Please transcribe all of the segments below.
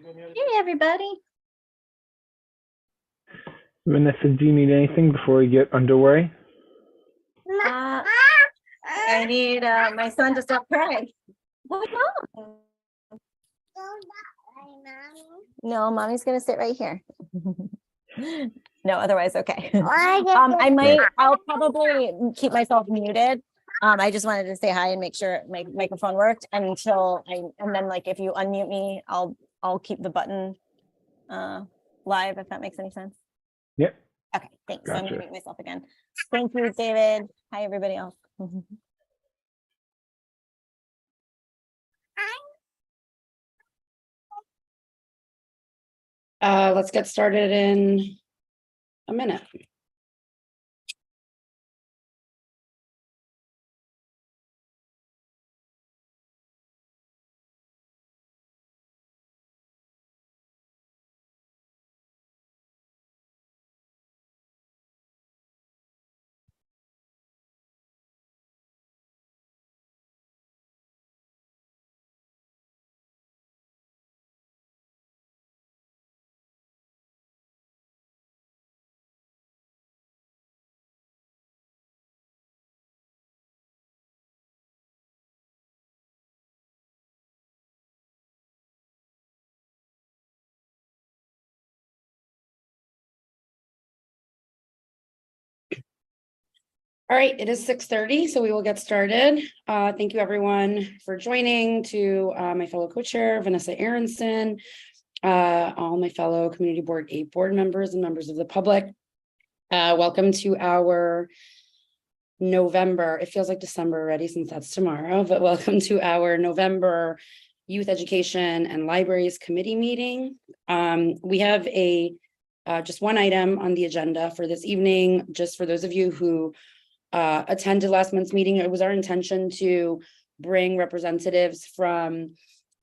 Hey, everybody. Vanessa, do you need anything before we get underway? I need my son to stop crying. What's wrong? No, mommy's gonna sit right here. No, otherwise okay. I'll probably keep myself muted. I just wanted to say hi and make sure my microphone worked and then like if you unmute me, I'll keep the button live if that makes any sense. Yep. Okay, thanks. Gotcha. So I'm gonna mute myself again. Thank you, David. Hi, everybody else. Let's get started in a minute. All right, it is 6:30, so we will get started. Thank you everyone for joining, to my fellow co-chair, Vanessa Aronson, all my fellow Community Board 8 board members and members of the public. Welcome to our November, it feels like December already since that's tomorrow, but welcome to our November Youth Education and Libraries Committee meeting. We have just one item on the agenda for this evening, just for those of you who attended last month's meeting. It was our intention to bring representatives from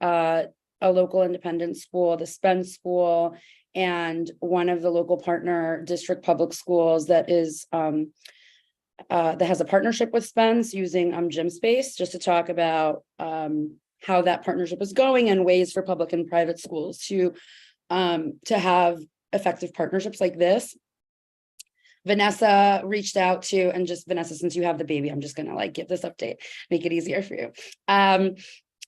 a local independent school, the Spence School, and one of the local partner district public schools that is that has a partnership with Spence using gym space, just to talk about how that partnership is going and ways for public and private schools to have effective partnerships like this. Vanessa reached out to, and just Vanessa, since you have the baby, I'm just gonna like give this update, make it easier for you.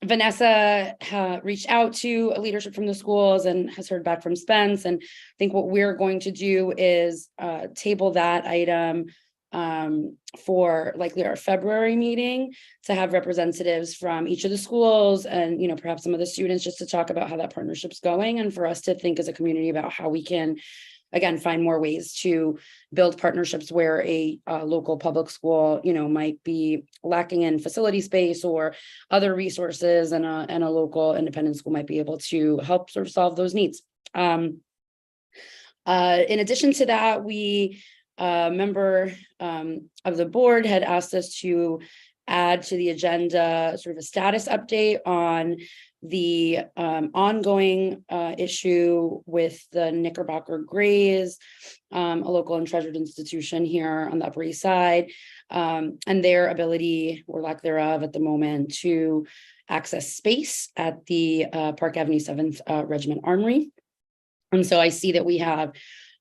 Vanessa reached out to leadership from the schools and has heard back from Spence. And I think what we're going to do is table that item for likely our February meeting, to have representatives from each of the schools and, you know, perhaps some of the students, just to talk about how that partnership's going, and for us to think as a community about how we can, again, find more ways to build partnerships where a local public school, you know, might be lacking in facility space or other resources, and a local independent school might be able to help sort of solve those needs. In addition to that, we member of the board had asked us to add to the agenda sort of a status update on the ongoing issue with the Knickerbocker Grays, a local and treasured institution here on the Upper East Side, and their ability or lack thereof at the moment to access space at the Park Avenue 7th Regiment Armory. And so I see that we have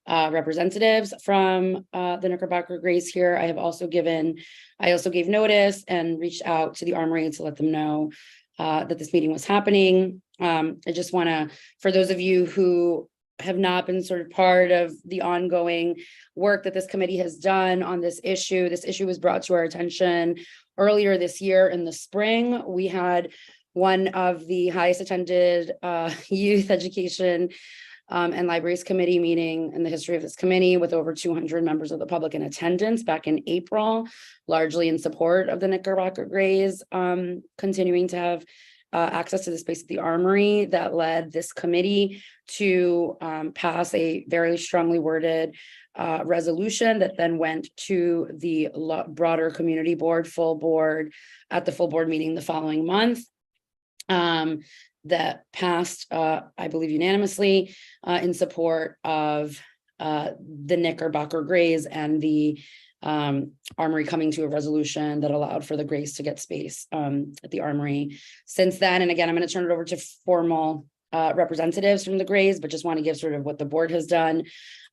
representatives from the Knickerbocker Grays here. I also gave notice and reached out to the Armory to let them know that this meeting was happening. I just want to, for those of you who have not been sort of part of the ongoing work that this committee has done on this issue was brought to our attention earlier this year in the spring. We had one of the highest attended youth education and libraries committee meeting in the history of this committee, with over 200 members of the public in attendance back in April, largely in support of the Knickerbocker Grays continuing to have access to the space at the Armory. That led this committee to pass a very strongly worded resolution that then went to the broader community board, at the full board meeting the following month. That passed, I believe, unanimously in support of the Knickerbocker Grays and the Armory coming to a resolution that allowed for the Grays to get space at the Armory. Since then, and again, I'm going to turn it over to formal representatives from the Grays, but just want to give sort of what the board has done.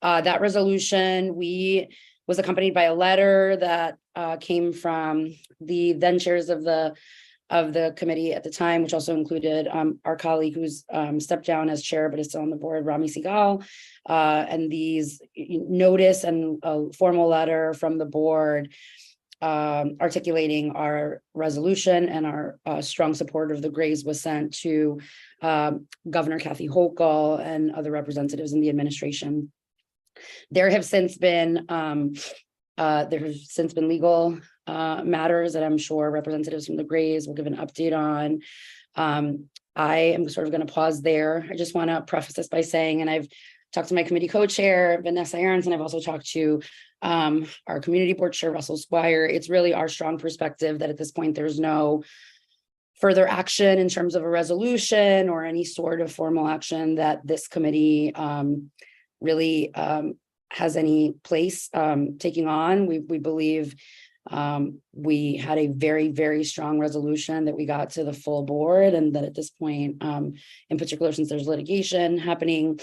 That resolution was accompanied by a letter that came from the then chairs of the committee at the time, which also included our colleague who's stepped down as chair but is still on the board, Rami Sigal, and these notice and a formal letter from the board articulating our resolution and our strong support of the Grays was sent to Governor Kathy Hochul and other representatives in the administration. There have since been legal matters that I'm sure representatives from the Grays will give an update on. I am sort of going to pause there. I just want to preface this by saying, and I've talked to my committee co-chair, Vanessa Aarons, and I've also talked to our community board chair, Russell Squire. It's really our strong perspective that at this point, there's no further action in terms of a resolution or any sort of formal action that this committee really has any place taking on. We believe we had a very, very strong resolution that we got to the full board, and that at this point, in particular, since there's litigation happening,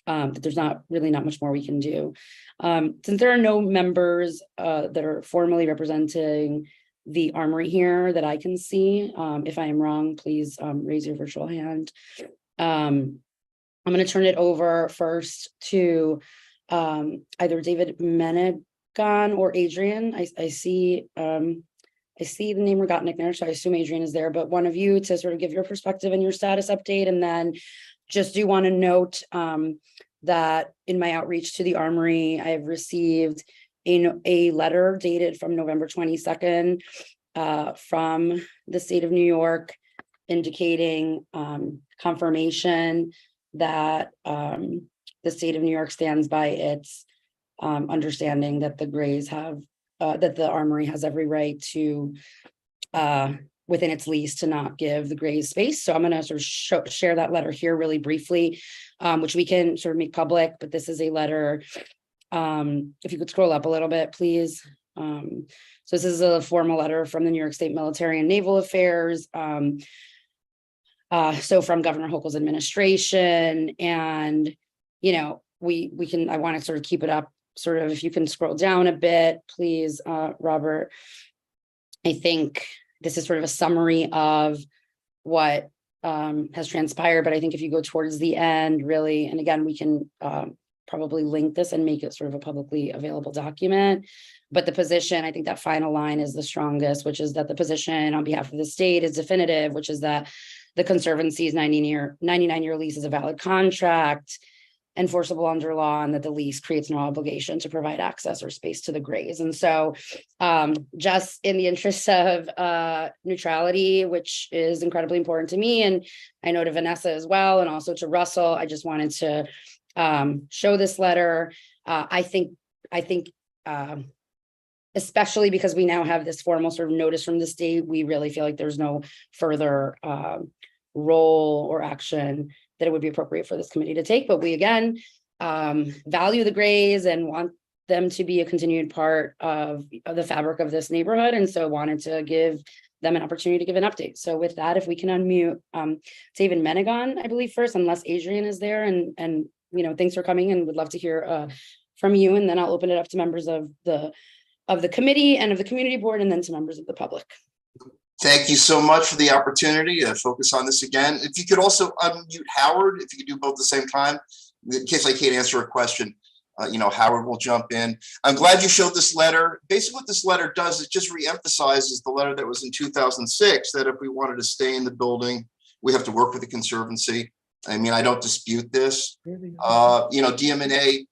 that there's not much more we can do. Since there are no members that are formally representing the Armory here that I can see, if I am wrong, please raise your virtual hand. I'm going to turn it over first to either David Menegan or Adrian. I see the name Rogatnik there, so I assume Adrian is there, but one of you to sort of give your perspective and your status update. And then just do want to note that in my outreach to the Armory, I have received a letter dated from November 22nd from the state of New York, indicating confirmation that the state of New York stands by its understanding that the Grays have, that the Armory has every right to, within its lease, to not give the Grays space. So I'm going to sort of share that letter here really briefly, which we can sort of make public, but this is a letter. If you could scroll up a little bit, please. So this is a formal letter from the New York State Military and Naval Affairs. So from Governor Hochul's administration, and, you know, I want to sort of keep it up, sort of, if you can scroll down a bit, please, Robert. I think this is sort of a summary of what has transpired, but I think if you go towards the end, really, and again, we can probably link this and make it sort of a publicly available document. But the position, I think that final line is the strongest, which is that the position on behalf of the state is definitive, which is that the Conservancy's 99-year lease is a valid contract, enforceable under law, and that the lease creates no obligation to provide access or space to the Grays. And so just in the interest of neutrality, which is incredibly important to me, and I know to Vanessa as well, and also to Russell, I just wanted to show this letter. I think especially because we now have this formal sort of notice from the state, we really feel like there's no further role or action that it would be appropriate for this committee to take. But we, again, value the Grays and want them to be a continued part of the fabric of this neighborhood. And so wanted to give them an opportunity to give an update. So with that, if we can unmute David Menegan, I believe first, unless Adrian is there, and you know, thanks for coming, and would love to hear from you. And then I'll open it up to members of the committee and of the community board, and then to members of the public. Thank you so much for the opportunity to focus on this again. If you could also unmute Howard, if you could do both at the same time, in case I can't answer a question, you know, Howard will jump in. I'm glad you showed this letter. Basically what this letter does is just reemphasizes the letter that was in 2006, that if we wanted to stay in the building, we have to work with the Conservancy. I mean, I don't dispute this. You know, DMNA,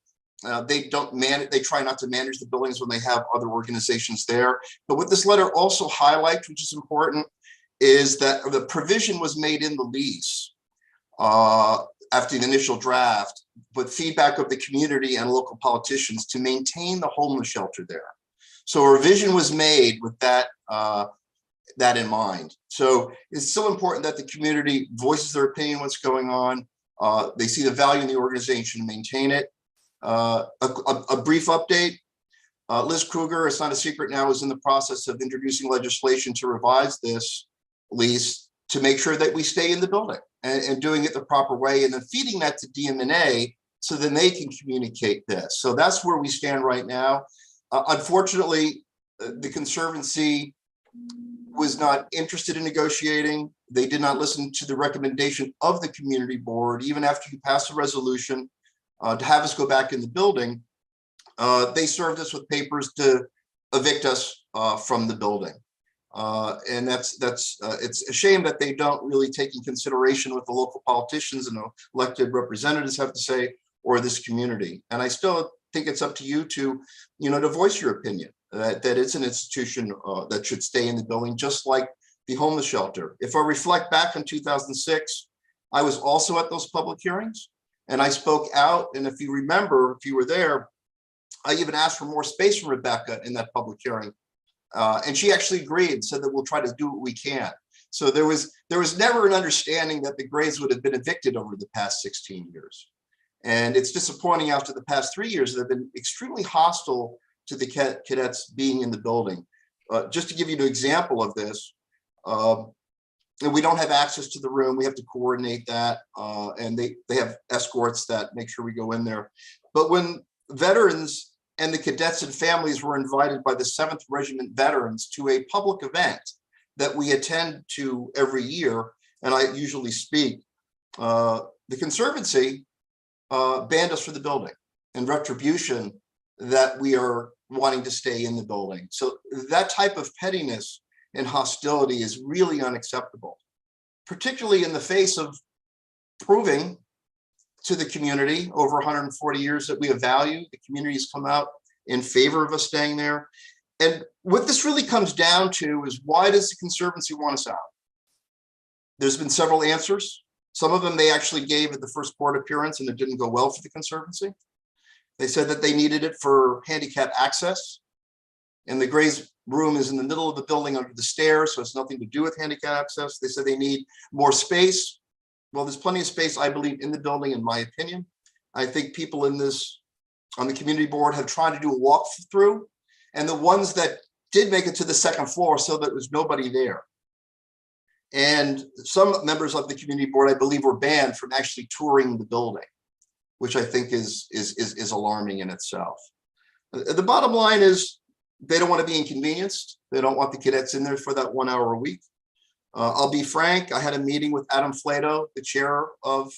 they try not to manage the buildings when they have other organizations there. But what this letter also highlights, which is important, is that the provision was made in the lease after the initial draft, but feedback of the community and local politicians to maintain the homeless shelter there. So a revision was made with that that in mind. So it's so important that the community voices their opinion, what's going on. They see the value in the organization to maintain it. A brief update. Liz Kruger, it's not a secret now, is in the process of introducing legislation to revise this lease to make sure that we stay in the building and doing it the proper way, and then feeding that to DM&A so then they can communicate this. So that's where we stand right now. Unfortunately, the Conservancy was not interested in negotiating. They did not listen to the recommendation of the community board, even after you passed a resolution to have us go back in the building. They served us with papers to evict us from the building. And it's a shame that they don't really take in consideration what the local politicians and elected representatives have to say, or this community. And I still think it's up to you to, to voice your opinion that it's an institution that should stay in the building, just like the homeless shelter. If I reflect back on 2006, I was also at those public hearings and I spoke out. And if you remember, if you were there, I even asked for more space from Rebecca in that public hearing. And she actually agreed and said that we'll try to do what we can. So there was never an understanding that the Grays would have been evicted over the past 16 years. And it's disappointing after the past 3 years that have been extremely hostile to the cadets being in the building. Just to give you an example of this, we don't have access to the room. We have to coordinate that. And they have escorts that make sure we go in there. But when veterans and the cadets and families were invited by the 7th Regiment veterans to a public event that we attend to every year, and I usually speak, the Conservancy banned us from the building in retribution that we are wanting to stay in the building. So that type of pettiness and hostility is really unacceptable, particularly in the face of proving to the community over 140 years that we have value. The community has come out in favor of us staying there. And what this really comes down to is, why does the Conservancy want us out? There's been several answers. Some of them they actually gave at the first court appearance, and it didn't go well for the Conservancy. They said that they needed it for handicap access. And the Grays room is in the middle of the building under the stairs, so it's nothing to do with handicap access. They said they need more space. Well, there's plenty of space, I believe, in the building, in my opinion. I think people in this, on the community board, have tried to do a walkthrough, and the ones that did make it to the 2nd floor, so that there was nobody there. And some members of the community board, I believe, were banned from actually touring the building, which I think is alarming in itself. The bottom line is, they don't want to be inconvenienced. They don't want the cadets in there for that 1 hour a week. I'll be frank, I had a meeting with Adam Flato, the chair of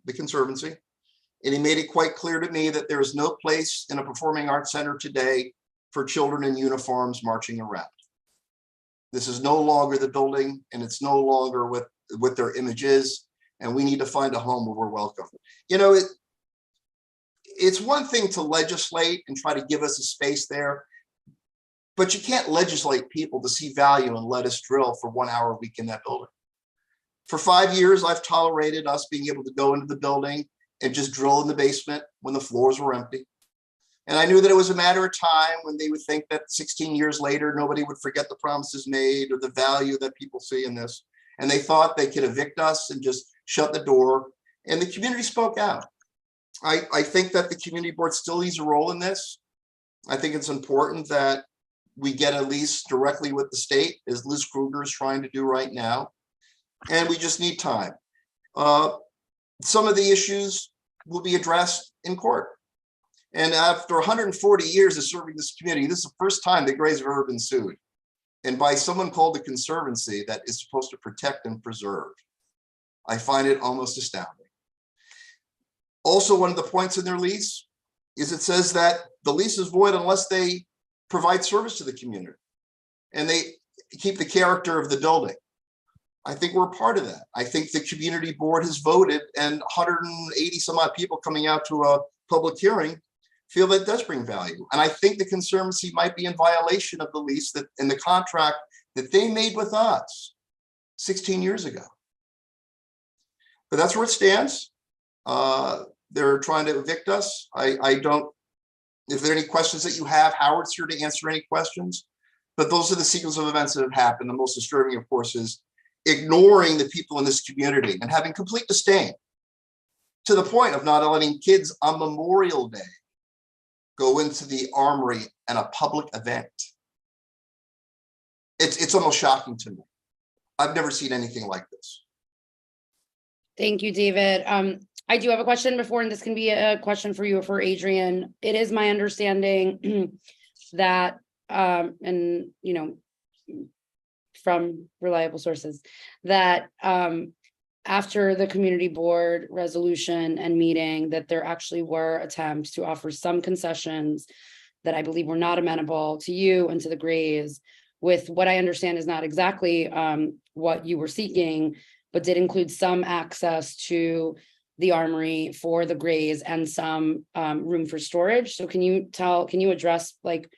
the Conservancy, and he made it quite clear to me that there is no place in a performing arts center today for children in uniforms marching around. This is no longer the building, and it's no longer what their image is, and we need to find a home where we're welcome. It's one thing to legislate and try to give us a space there, but you can't legislate people to see value and let us drill for 1 hour a week in that building. For 5 years, I've tolerated us being able to go into the building and just drill in the basement when the floors were empty. And I knew that it was a matter of time when they would think that 16 years later, nobody would forget the promises made or the value that people see in this. And they thought they could evict us and just shut the door. And the community spoke out. I think that the community board still needs a role in this. I think it's important that we get a lease directly with the state, as Liz Kruger is trying to do right now. And we just need time. Some of the issues will be addressed in court. And after 140 years of serving this community, this is the first time the Grays have ever been sued, and by someone called the Conservancy that is supposed to protect and preserve. I find it almost astounding. Also, one of the points in their lease is it says that the lease is void unless they provide service to the community and they keep the character of the building. I think we're part of that. I think the community board has voted, and 180 some odd people coming out to a public hearing feel that does bring value. And I think the Conservancy might be in violation of the lease that in the contract that they made with us 16 years ago. But that's where it stands. They're trying to evict us. I don't, if there are any questions that you have, Howard's here to answer any questions. But those are the sequence of events that have happened. The most disturbing, of course, is ignoring the people in this community and having complete disdain, to the point of not letting kids on Memorial Day go into the armory and a public event. It's almost shocking to me. I've never seen anything like this. Thank you, David. I do have a question before, and this can be a question for you or for Adrian. It is my understanding that, and you know, from reliable sources, that after the community board resolution and meeting, that there actually were attempts to offer some concessions that I believe were not amenable to you and to the Grays, with what I understand is not exactly what you were seeking, but did include some access to the armory for the Grays and some room for storage. So can you address like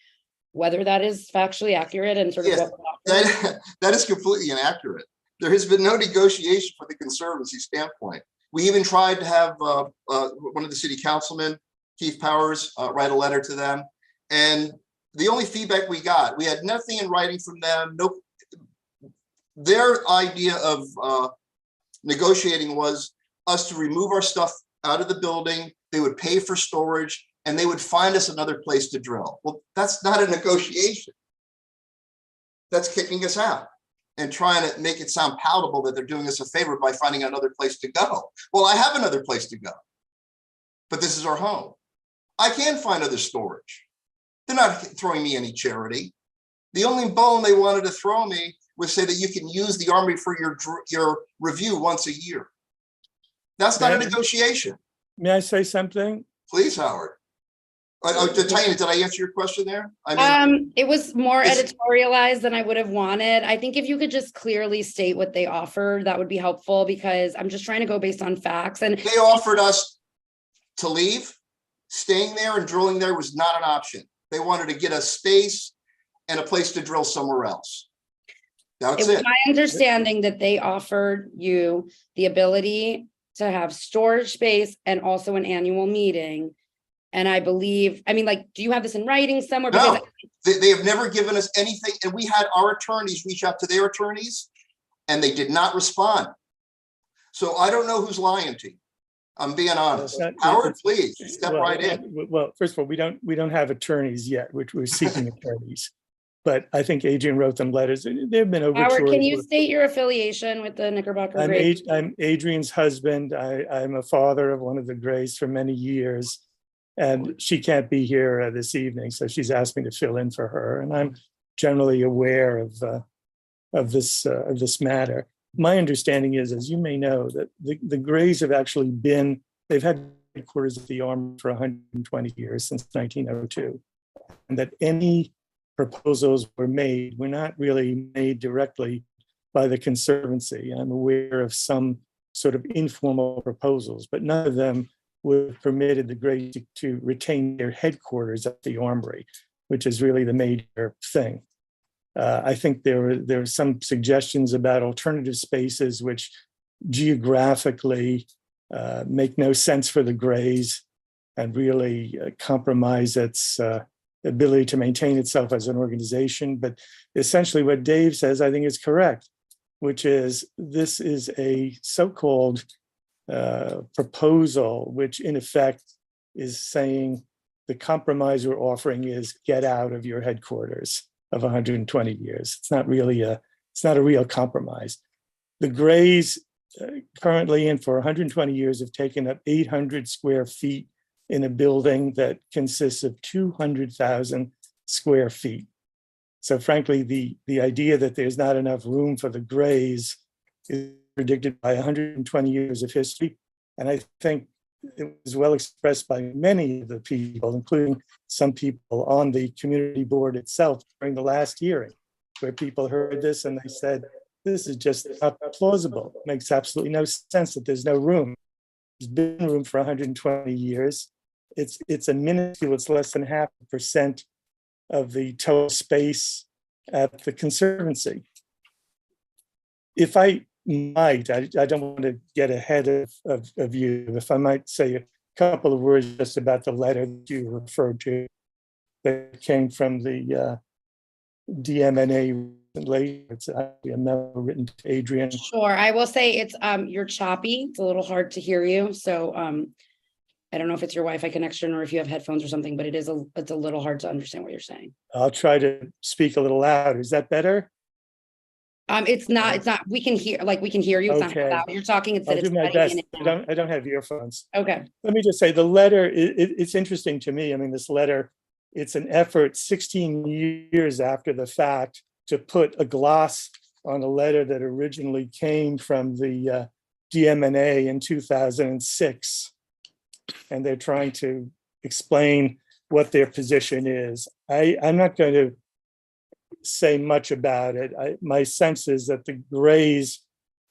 whether that is factually accurate and sort of Yes, that is completely inaccurate. There has been no negotiation from the Conservancy standpoint. We even tried to have one of the city councilmen, Keith Powers, write a letter to them. And the only feedback we got, we had nothing in writing from them. No, their idea of negotiating was us to remove our stuff out of the building. They would pay for storage and they would find us another place to drill. Well, that's not a negotiation. That's kicking us out and trying to make it sound palatable that they're doing us a favor by finding another place to go. Well, I have another place to go, but this is our home. I can find other storage. They're not throwing me any charity. The only bone they wanted to throw me was say that you can use the armory for your review once a year. That's not a negotiation. May I say something? Please, Howard. Tanya, did I answer your question there? It was more editorialized than I would have wanted. I think if you could just clearly state what they offered, that would be helpful, because I'm just trying to go based on facts. And they offered us to leave. Staying there and drilling there was not an option. They wanted to get us space and a place to drill somewhere else. That's it. My understanding that they offered you the ability to have storage space and also an annual meeting. And I believe, I mean, like, do you have this in writing somewhere? No, they have never given us anything. And we had our attorneys reach out to their attorneys and they did not respond. So I don't know who's lying to you. I'm being honest. Howard, please step right in. Well, first of all, we don't have attorneys yet, which we're seeking attorneys. But I think Adrian wrote them letters. They've been overtures. Howard, can you state your affiliation with the Knickerbocker Grays? I'm Adrian's husband. I'm a father of one of the Grays for many years. And she can't be here this evening, so she's asked me to fill in for her. And I'm generally aware of this matter. My understanding is, as you may know, that the Grays have actually they've had headquarters at the Army for 120 years, since 1902, and that any proposals were not really made directly by the Conservancy. I'm aware of some sort of informal proposals, but none of them would have permitted the Grays to retain their headquarters at the Armory, which is really the major thing. I think there were some suggestions about alternative spaces which geographically make no sense for the Grays and really compromise its ability to maintain itself as an organization. But essentially what Dave says, I think, is correct, which is this is a so-called proposal, which in effect is saying the compromise we're offering is get out of your headquarters of 120 years. It's not a real compromise. The Grays currently, and for 120 years, have taken up 800 square feet in a building that consists of 200,000 square feet. So frankly, the idea that there's not enough room for the Grays is predicted by 120 years of history. And I think it was well expressed by many of the people, including some people on the community board itself during the last hearing, where people heard this and they said, this is just not plausible. It makes absolutely no sense that there's no room. There's been room for 120 years. It's a minuscule, it's less than 0.5% of the total space at the Conservancy. If I might, I don't want to get ahead of you, if I might say a couple of words just about the letter that you referred to that came from the DMNA recently. It's actually a memo written to Adrian. Sure, I will say it's you're choppy. It's a little hard to hear you. So I don't know if it's your Wi-Fi connection or if you have headphones or something, but it's a little hard to understand what you're saying. I'll try to speak a little louder. Is that better? It's not, we can hear you. It's not Okay. loud. You're talking, it's that I'll it's do my cutting in best. and out. I don't have earphones. Okay. Let me just say the letter, it's interesting to me. I mean, this letter, it's an effort 16 years after the fact to put a gloss on a letter that originally came from the DMNA in 2006. And they're trying to explain what their position is. I'm not going to say much about it. My sense is that the Grays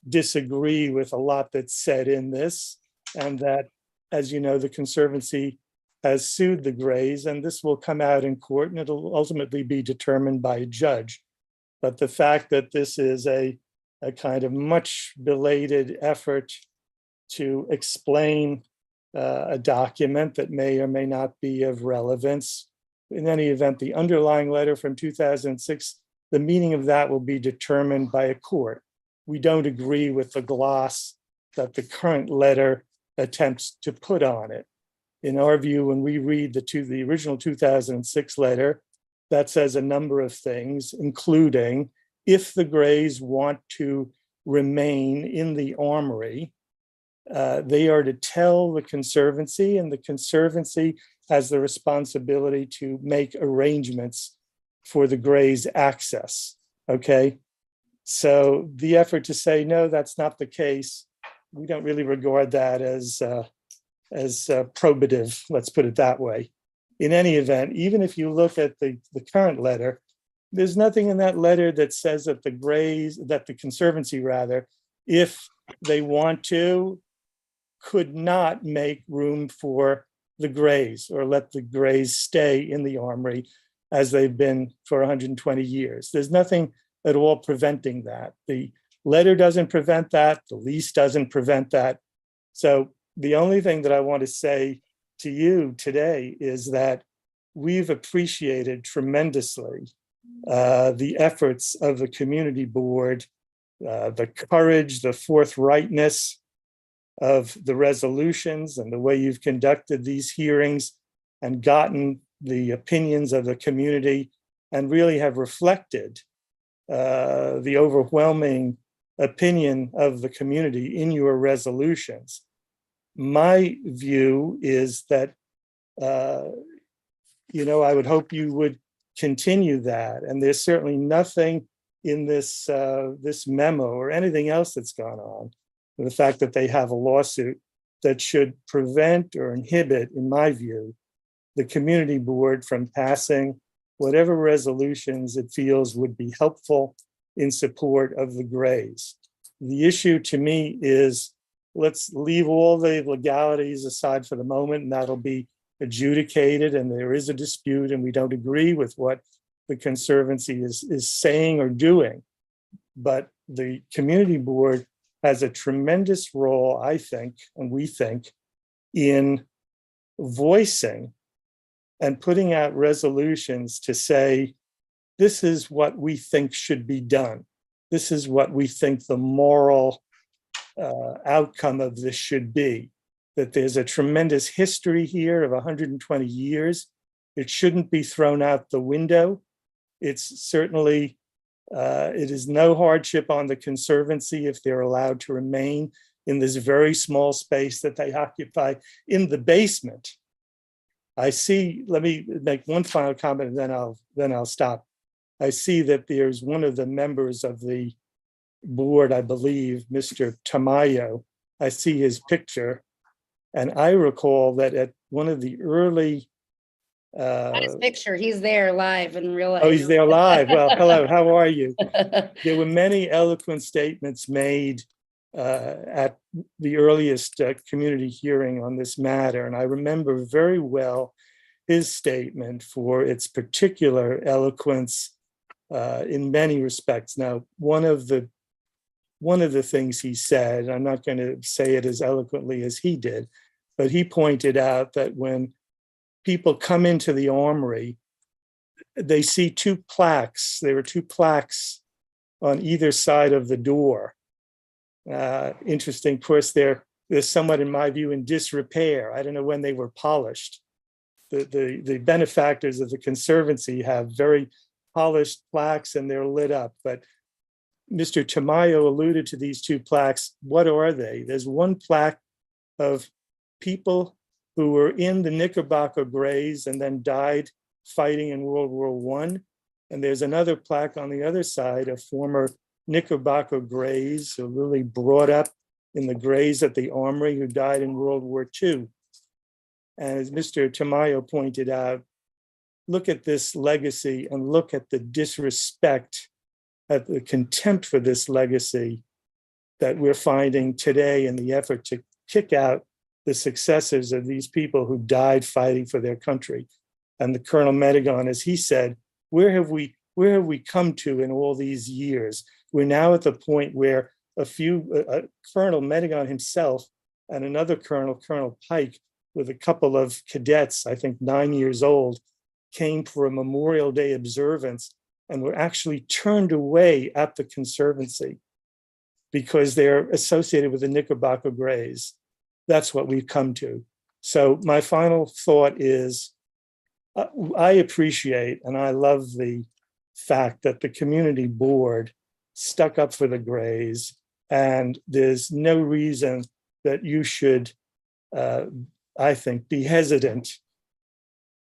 disagree with a lot that's said in this, and that, as you know, the Conservancy has sued the Grays, and this will come out in court, and it'll ultimately be determined by a judge. But the fact that this is a kind of much belated effort to explain a document that may or may not be of relevance. In any event, the underlying letter from 2006, the meaning of that will be determined by a court. We don't agree with the gloss that the current letter attempts to put on it. In our view, when we read the original 2006 letter, that says a number of things, including if the Grays want to remain in the armory, they are to tell the Conservancy, and the Conservancy has the responsibility to make arrangements for the Grays' access. Okay, so the effort to say no, that's not the case, we don't really regard that as probative. Let's put it that way. In any event, even if you look at the current letter, there's nothing in that letter that says that the Conservancy rather, if they want to, could not make room for the Grays or let the Grays stay in the armory as they've been for 120 years. There's nothing at all preventing that. The letter doesn't prevent that. The lease doesn't prevent that. So the only thing that I want to say to you today is that we've appreciated tremendously the efforts of the community board, the courage, the forthrightness of the resolutions and the way you've conducted these hearings and gotten the opinions of the community and really have reflected the overwhelming opinion of the community in your resolutions. My view is that, I would hope you would continue that. And there's certainly nothing in this memo or anything else that's gone on, the fact that they have a lawsuit, that should prevent or inhibit, in my view, the community board from passing whatever resolutions it feels would be helpful in support of the Grays. The issue to me is, let's leave all the legalities aside for the moment, and that'll be adjudicated, and there is a dispute and we don't agree with what the Conservancy is saying or doing. But the community board has a tremendous role, I think, and we think, in voicing and putting out resolutions to say, this is what we think should be done. This is what we think the moral outcome of this should be. That there's a tremendous history here of 120 years. It shouldn't be thrown out the window. It's certainly, it is no hardship on the Conservancy if they're allowed to remain in this very small space that they occupy in the basement. I see, let me make one final comment and then I'll stop. I see that there's one of the members of the board, I believe, Mr. Tamayo. I see his picture, and I recall that at one of the early His picture, he's there live in real life. Oh, he's there live. Well, hello, how are you? There were many eloquent statements made at the earliest community hearing on this matter, and I remember very well his statement for its particular eloquence in many respects. Now, one of the things he said, I'm not going to say it as eloquently as he did, but he pointed out that when people come into the armory, they see two plaques. There were two plaques on either side of the door. Interesting. Of course, they're somewhat, in my view, in disrepair. I don't know when they were polished. The benefactors of the Conservancy have very polished plaques and they're lit up. But Mr. Tamayo alluded to these two plaques. What are they? There's one plaque of people who were in the Knickerbocker Grays and then died fighting in World War I. And there's another plaque on the other side of former Knickerbocker Grays who really brought up in the Grays at the Armory who died in World War II. And as Mr. Tamayo pointed out, look at this legacy and look at the disrespect, at the contempt for this legacy that we're finding today in the effort to kick out the successors of these people who died fighting for their country. And the Colonel Medigon, as he said, where have we come to in all these years? We're now at the point where Colonel Medigon himself and another Colonel Pike, with a couple of cadets, I think 9 years old, came for a Memorial Day observance and were actually turned away at the Conservancy because they're associated with the Knickerbocker Grays. That's what we've come to. So my final thought is, I appreciate and I love the fact that the community board stuck up for the Grays, and there's no reason that you should, I think, be hesitant.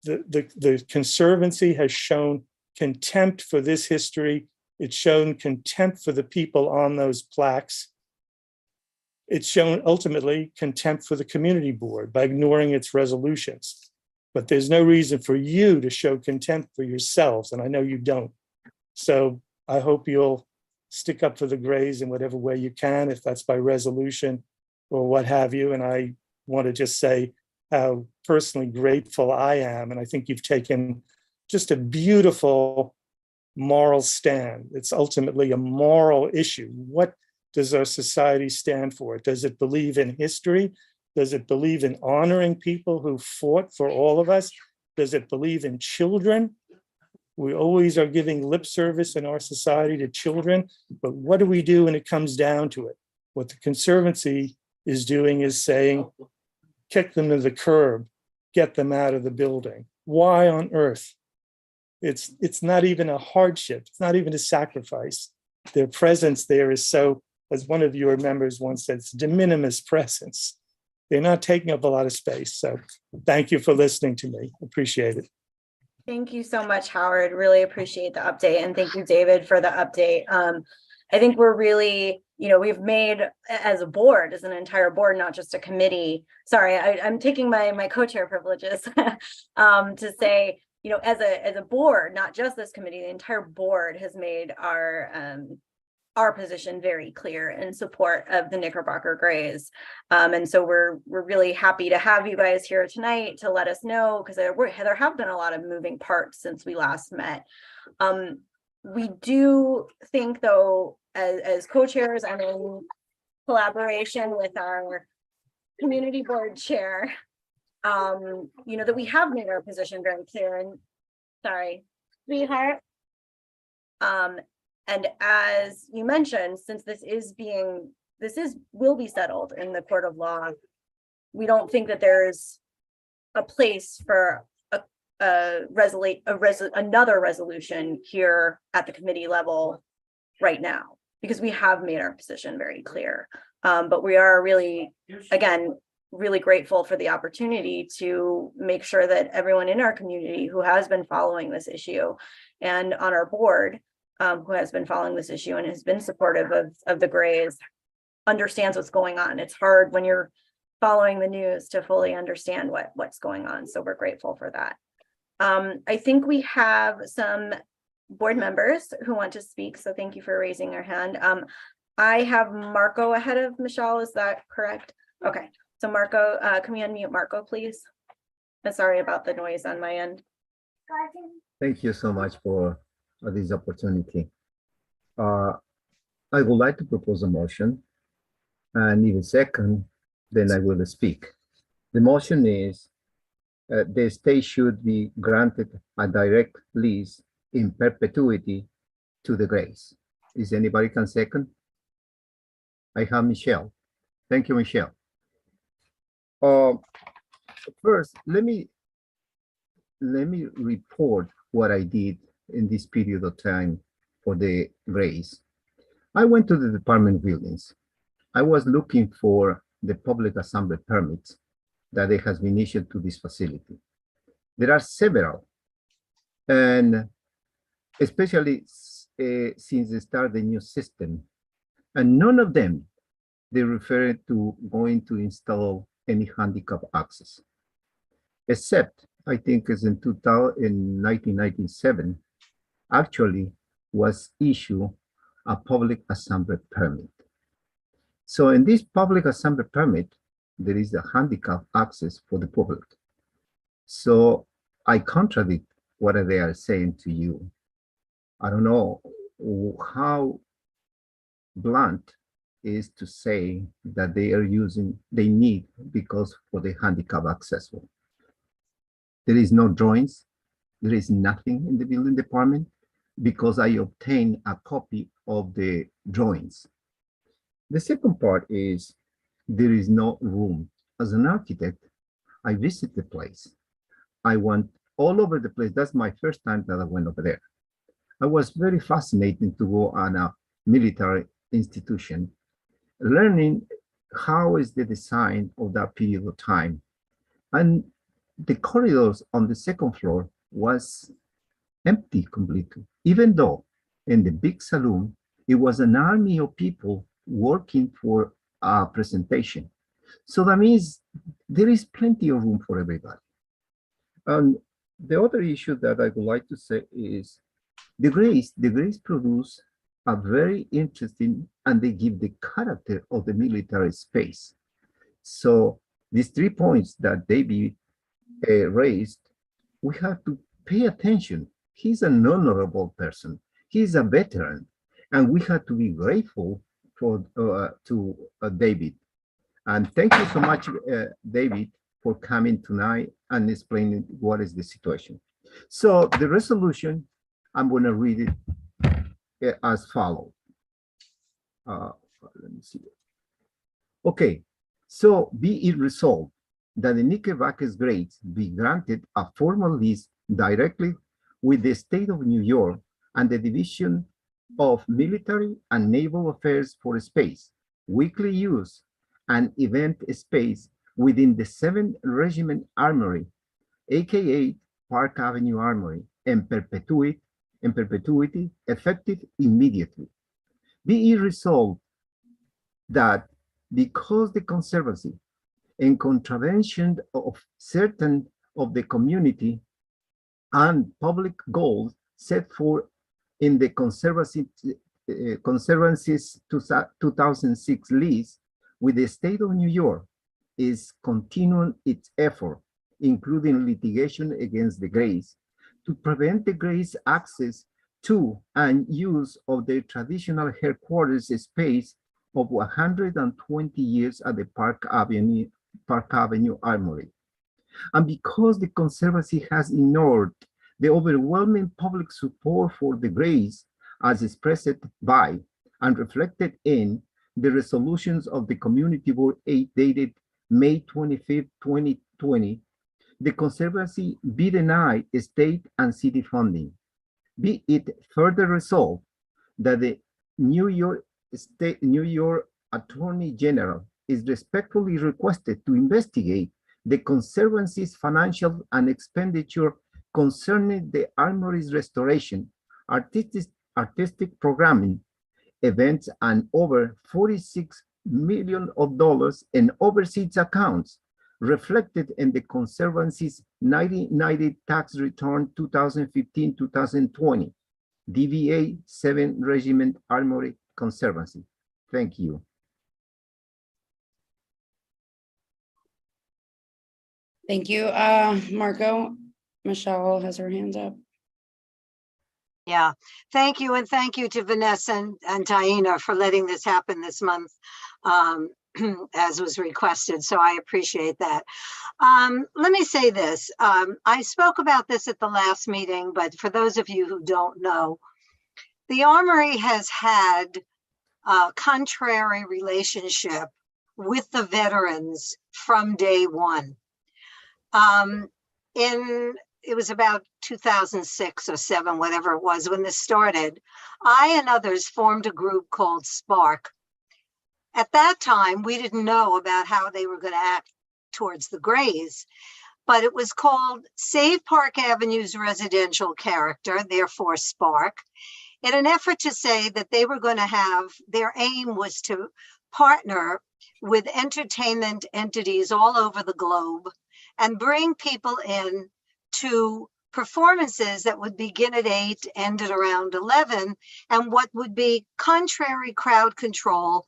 The Conservancy has shown contempt for this history. It's shown contempt for the people on those plaques. It's shown ultimately contempt for the community board by ignoring its resolutions. But there's no reason for you to show contempt for yourselves, and I know you don't. So I hope you'll stick up for the Grays in whatever way you can, if that's by resolution or what have you. And I want to just say how personally grateful I am. And I think you've taken just a beautiful moral stand. It's ultimately a moral issue. What does our society stand for? Does it believe in history? Does it believe in honoring people who fought for all of us? Does it believe in children? We always are giving lip service in our society to children, but what do we do when it comes down to it? What the Conservancy is doing is saying, kick them to the curb, get them out of the building. Why on earth? It's not even a hardship. It's not even a sacrifice. Their presence there is so, as one of your members once said, it's de minimis presence. They're not taking up a lot of space. So thank you for listening to me. Appreciate it. Thank you so much, Howard. Really appreciate the update. And thank you, David, for the update. I think we're really, we've made as a board, as an entire board, not just a committee. Sorry, I'm taking my co-chair privileges to say, as a board, not just this committee, the entire board has made our position very clear in support of the Knickerbocker Grays. And so we're really happy to have you guys here tonight to let us know, because there have been a lot of moving parts since we last met. We do think, though, as co-chairs and in collaboration with our community board chair, that we have made our position very clear. And sorry, sweetheart. And as you mentioned, since this will be settled in the court of law, we don't think that there's a place for another resolution here at the committee level right now, because we have made our position very clear. But we are really, again, really grateful for the opportunity to make sure that everyone in our community who has been following this issue, and on our board, who has been following this issue and has been supportive of the Grays, understands what's going on. It's hard when you're following the news to fully understand what's going on. So we're grateful for that. I think we have some board members who want to speak. So thank you for raising your hand. I have Marco ahead of Michelle. Is that correct? Okay. So Marco, can we unmute Marco, please? I'm sorry about the noise on my end. Thank you so much for this opportunity. I would like to propose a motion, and if a second, then I will speak. The motion is the state should be granted a direct lease in perpetuity to the Grays. Is anybody can second? I have Michelle. Thank you, Michelle. First, let me report what I did in this period of time for the Grays. I went to the department buildings. I was looking for the public assembly permits that it has been issued to this facility. There are several, and especially since they started the new system, and none of them, they refer to going to install any handicap access, except I think is in 1997, actually was issued a public assembly permit. So in this public assembly permit, there is a handicap access for the public. So I contradict what they are saying to you. I don't know how blunt is to say that they need because for the handicap accessible. There is no drawings, there is nothing in the building department because I obtained a copy of the drawings. The second part is there is no room. As an architect, I visit the place. I went all over the place. That's my first time that I went over there. I was very fascinated to go on a military institution, learning how is the design of that period of time. And the corridors on the second floor was empty completely, even though in the big saloon, it was an army of people working for a presentation. So that means there is plenty of room for everybody. And the other issue that I would like to say is the grays produce a very interesting, and they give the character of the military space. So these 3 points that David raised, we have to pay attention. He's an honorable person. He's a veteran, and we have to be grateful for to David. And thank you so much, David, for coming tonight and explaining what is the situation. So the resolution, I'm going to read it as follows. Let me see. Okay, so be it resolved that the Knickerbocker's grades be granted a formal lease directly with the state of New York and the Division of Military and Naval Affairs for space, weekly use, and event space within the 7th Regiment Armory, aka Park Avenue Armory, in perpetuity, effective immediately. Be it resolved that because the Conservancy, in contravention of certain of the community and public goals set forth in the Conservancy's 2006 lease with the state of New York, is continuing its effort, including litigation against the Greys, to prevent the Greys' access to and use of their traditional headquarters space of 120 years at the Park Avenue Armory. And because the Conservancy has ignored the overwhelming public support for the Greys as expressed by and reflected in the resolutions of the Community Board 8 dated May 25, 2020, the Conservancy be denied state and city funding. Be it further resolved that the New York Attorney General is respectfully requested to investigate the Conservancy's financial and expenditure concerning the Armory's restoration, artistic programming, events, and over $46 million in overseas accounts reflected in the Conservancy's 1990 tax return 2015-2020, DVA 7 Regiment Armory Conservancy. Thank you. Thank you, Marco. Michelle has her hands up. Yeah, thank you. And thank you to Vanessa and Taina for letting this happen this month, as was requested. So I appreciate that. Let me say this. I spoke about this at the last meeting, but for those of you who don't know, the Armory has had a contrary relationship with the veterans from day one. it was about 2006 or 7, whatever it was, when this started, I and others formed a group called Spark. At that time, we didn't know about how they were going to act towards the Grays, but it was called Save Park Avenue's residential character, therefore Spark, in an effort to say that they were going to have, their aim was to partner with entertainment entities all over the globe and bring people in to performances that would begin at 8, end at around 11, and what would be contrary crowd control,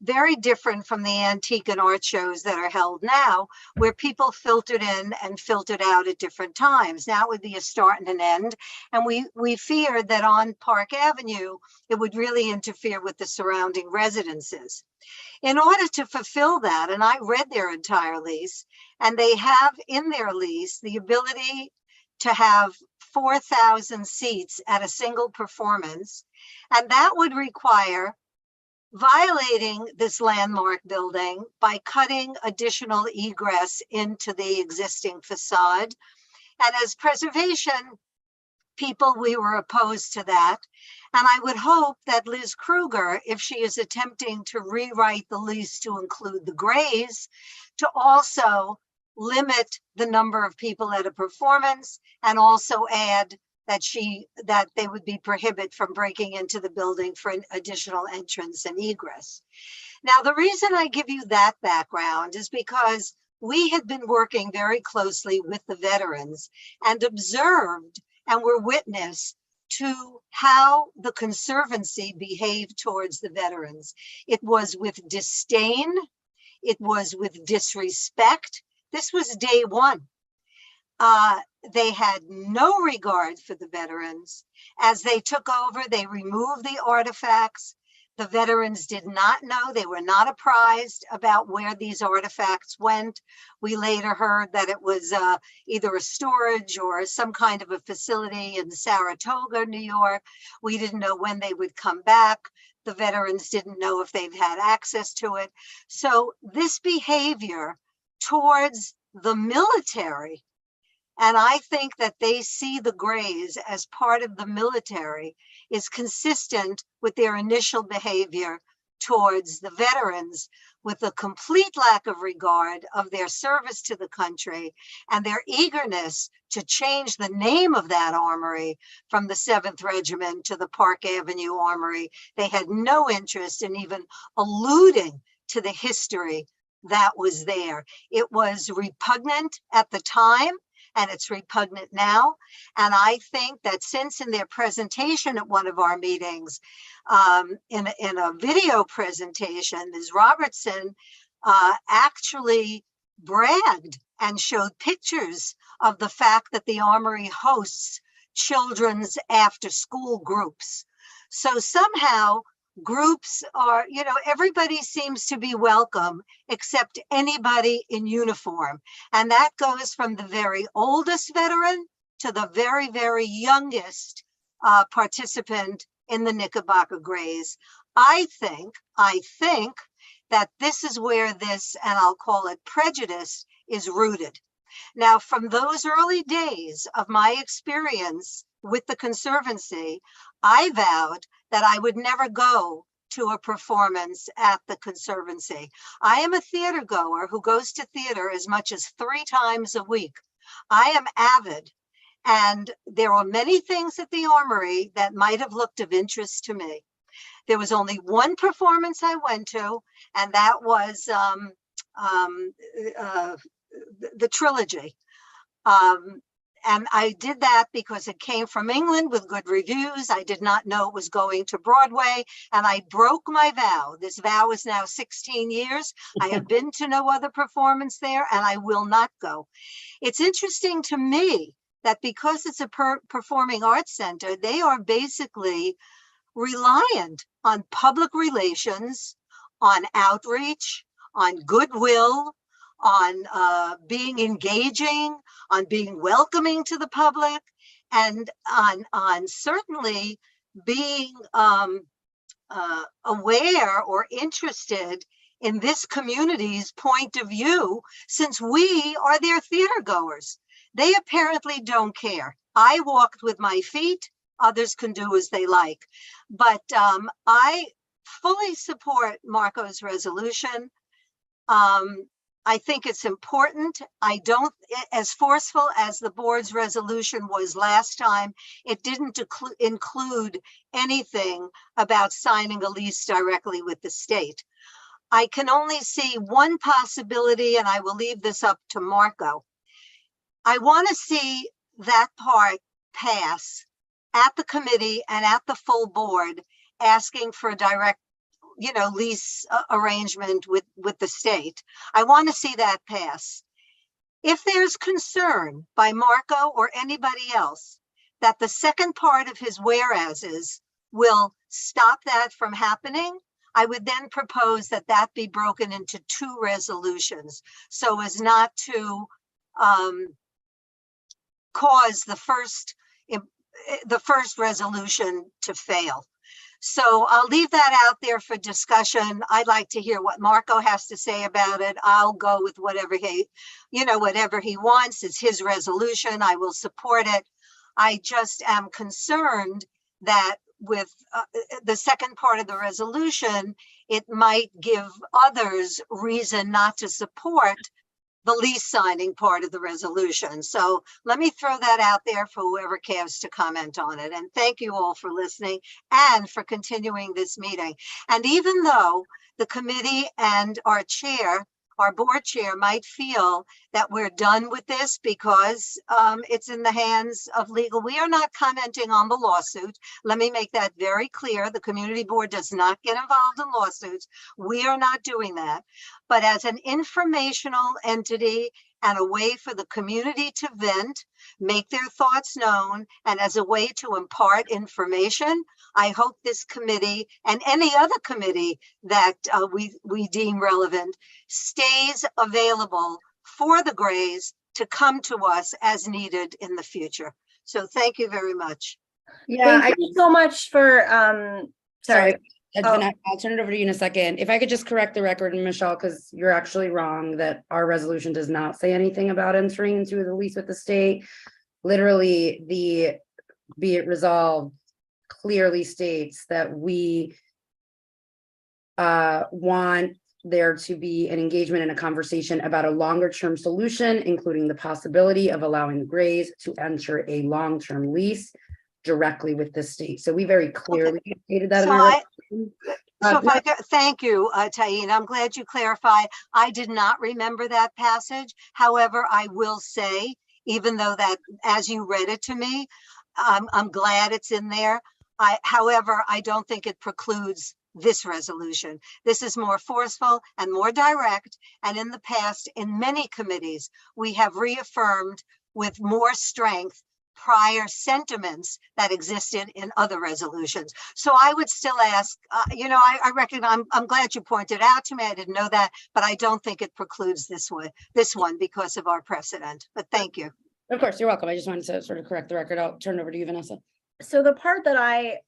very different from the antique and art shows that are held now, where people filtered in and filtered out at different times. Now it would be a start and an end. And we feared that on Park Avenue, it would really interfere with the surrounding residences. In order to fulfill that, and I read their entire lease, and they have in their lease the ability to have 4,000 seats at a single performance, and that would require violating this landmark building by cutting additional egress into the existing facade. And as preservation people, we were opposed to that. And I would hope that Liz Kruger, if she is attempting to rewrite the lease to include the Grays, to also limit the number of people at a performance, and also add that they would be prohibited from breaking into the building for an additional entrance and egress. Now, the reason I give you that background is because we had been working very closely with the veterans and observed and were witness to how the Conservancy behaved towards the veterans. It was with disdain. It was with disrespect. This was day one. They had no regard for the veterans. As they took over, they removed the artifacts. The veterans did not know, they were not apprised about where these artifacts went. We later heard that it was either a storage or some kind of a facility in Saratoga, New York. We didn't know when they would come back. The veterans didn't know if they've had access to it. So this behavior towards the military, and I think that they see the Grays as part of the military, is consistent with their initial behavior towards the veterans, with a complete lack of regard of their service to the country and their eagerness to change the name of that armory from the 7th Regiment to the Park Avenue Armory. They had no interest in even alluding to the history that was there. It was repugnant at the time, and it's repugnant now. And I think that since in their presentation at one of our meetings, in a video presentation, Ms. Robertson actually bragged and showed pictures of the fact that the Armory hosts children's after-school groups. So somehow groups are, everybody seems to be welcome except anybody in uniform. And that goes from the very oldest veteran to the very, very youngest participant in the Knickerbocker Grays. I think that this is where this, and I'll call it prejudice, is rooted. Now, from those early days of my experience with the Conservancy, I vowed that I would never go to a performance at the Conservancy. I am a theater goer who goes to theater as much as 3 times a week. I am avid, and there are many things at the Armory that might have looked of interest to me. There was only one performance I went to, and that was the trilogy. And I did that because it came from England with good reviews. I did not know it was going to Broadway, and I broke my vow. This vow is now 16 years. I have been to no other performance there, and I will not go. It's interesting to me that because it's a performing arts center, they are basically reliant on public relations, on outreach, on goodwill, on being engaging, on being welcoming to the public, and on certainly being aware or interested in this community's point of view, since we are their theater goers. They apparently don't care. I walked with my feet. Others can do as they like. But I fully support Marco's resolution. I think it's important. I don't, as forceful as the board's resolution was last time, it didn't include anything about signing a lease directly with the state. I can only see one possibility, and I will leave this up to Marco. I want to see that part pass at the committee and at the full board, asking for a direct, lease arrangement with the state. I want to see that pass. If there's concern by Marco or anybody else that the second part of his whereases will stop that from happening, I would then propose that that be broken into 2 resolutions so as not to cause the first resolution to fail. So I'll leave that out there for discussion. I'd like to hear what Marco has to say about it. I'll go with whatever he wants. It's his resolution. I will support it. I just am concerned that with the second part of the resolution, it might give others reason not to support the lease signing part of the resolution. So let me throw that out there for whoever cares to comment on it. And thank you all for listening and for continuing this meeting. And even though the committee and our board chair might feel that we're done with this because it's in the hands of legal, we are not commenting on the lawsuit. Let me make that very clear. The community board does not get involved in lawsuits. We are not doing that. But as an informational entity and a way for the community to vent, make their thoughts known, and as a way to impart information, I hope this committee and any other committee that we deem relevant stays available for the Grays to come to us as needed in the future. So thank you very much. Yeah, Thank you so much for, sorry. I'll turn it over to you in a second. If I could just correct the record, Michelle, because you're actually wrong that our resolution does not say anything about entering into the lease with the state. Literally, the be it resolved clearly states that we want there to be an engagement and a conversation about a longer term solution, including the possibility of allowing the Grays to enter a long-term lease directly with the state. So we very clearly stated that in our resolution. Thank you, Taina. I'm glad you clarified. I did not remember that passage. However, I will say, even though that, as you read it to me, I'm glad it's in there. However, I don't think it precludes this resolution. This is more forceful and more direct. And in the past, in many committees, we have reaffirmed with more strength prior sentiments that existed in other resolutions. So I would still ask, I recognize, I'm glad you pointed out to me, I didn't know that, but I don't think it precludes this one because of our precedent, but thank you. Of course, you're welcome. I just wanted to sort of correct the record. I'll turn it over to you, Vanessa. So the part that I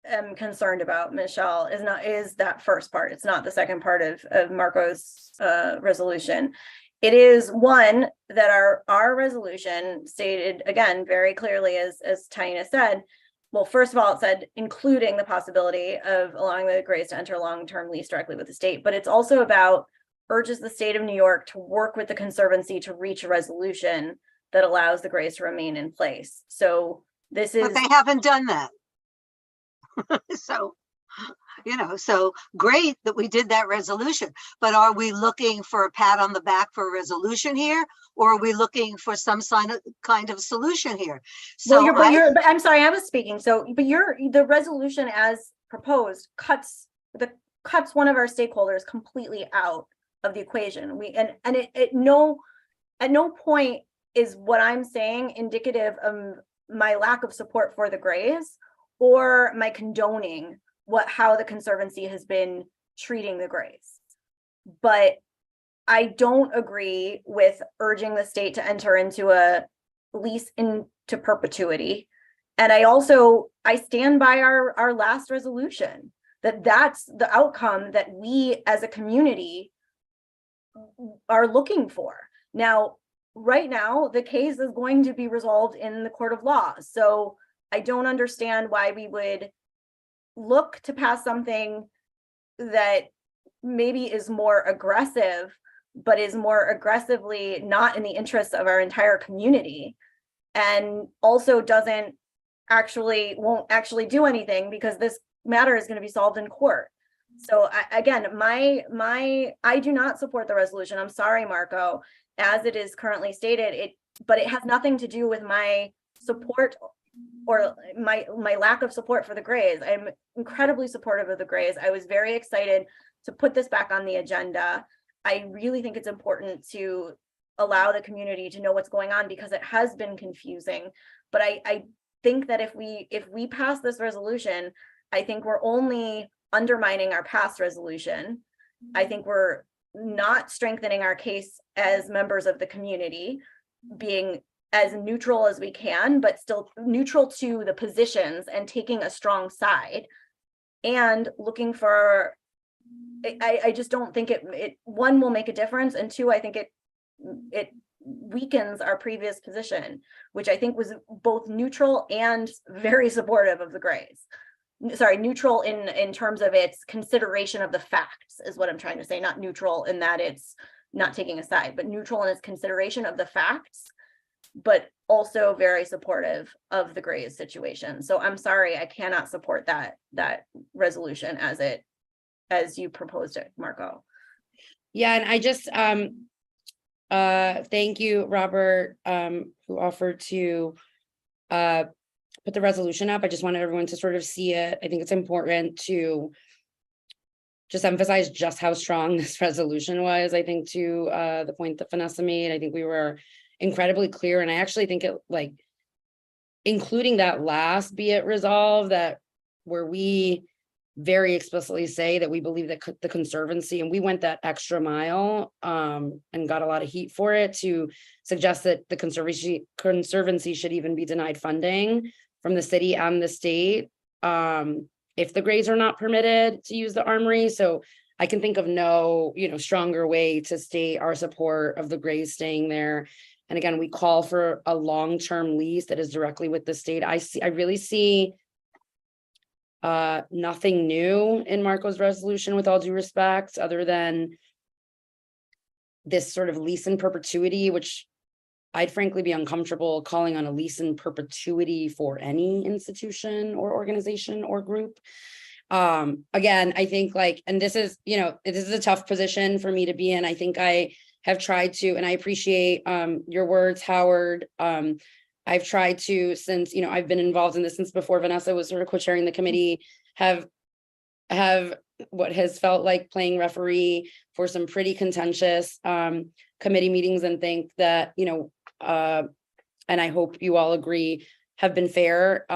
am concerned about, Michelle, is that first part. It's not the second part of Marco's resolution. It is one that our resolution stated, again, very clearly, as Taina said. Well, first of all, it said including the possibility of allowing the Grays to enter a long-term lease directly with the state, but it's also about urges the state of New York to work with the Conservancy to reach a resolution that allows the Grays to remain in place. So this is— But they haven't done that. So, so great that we did that resolution, but are we looking for a pat on the back for a resolution here? Or are we looking for some kind of solution here? So but I'm sorry, I was speaking. So, but the resolution as proposed cuts one of our stakeholders completely out of the equation. At no point is what I'm saying indicative of my lack of support for the Grays or my condoning how the Conservancy has been treating the Grays. But I don't agree with urging the state to enter into a lease into perpetuity. And I stand by our last resolution, that's the outcome that we as a community are looking for. Now, right now, the case is going to be resolved in the court of law. So I don't understand why we would look to pass something that maybe is more aggressive, but is more aggressively not in the interest of our entire community, and also won't actually do anything, because this matter is going to be solved in court. So again, I do not support the resolution. I'm sorry, Marco, as it is currently stated, but it has nothing to do with my support or my lack of support for the Grays. I'm incredibly supportive of the Grays. I was very excited to put this back on the agenda. I really think it's important to allow the community to know what's going on, because it has been confusing. But I think that if we pass this resolution, I think we're only undermining our past resolution. I think we're not strengthening our case as members of the community, being as neutral as we can, but still neutral to the positions and taking a strong side, and looking for, I just don't think it one will make a difference, and two, I think it weakens our previous position, which I think was both neutral and very supportive of the Grays. Sorry, neutral in terms of its consideration of the facts is what I'm trying to say, not neutral in that it's not taking a side, but neutral in its consideration of the facts, but also very supportive of the Grays situation. So I'm sorry, I cannot support that resolution as you proposed it, Marco. Yeah, and I just thank you, Robert, who offered to put the resolution up. I just wanted everyone to sort of see it. I think it's important to just emphasize just how strong this resolution was. I think to the point that Vanessa made, I think we were incredibly clear. And I actually think it, like, including that last be it resolved, that where we very explicitly say that we believe that the Conservancy, and we went that extra mile and got a lot of heat for it, to suggest that the Conservancy should even be denied funding from the city and the state if the Grays are not permitted to use the armory. So I can think of no, stronger way to state our support of the Grays staying there. And again, we call for a long-term lease that is directly with the state. I really see nothing new in Marco's resolution, with all due respect, other than this sort of lease in perpetuity, which I'd frankly be uncomfortable calling on a lease in perpetuity for any institution or organization or group. Again, I think and this is, this is a tough position for me to be in. I think I have tried to, and I appreciate your words, Howard. I've tried to, since, I've been involved in this since before Vanessa was sort of co-chairing the committee, have what has felt like playing referee for some pretty contentious committee meetings, and think that, and I hope you all agree, have been fair.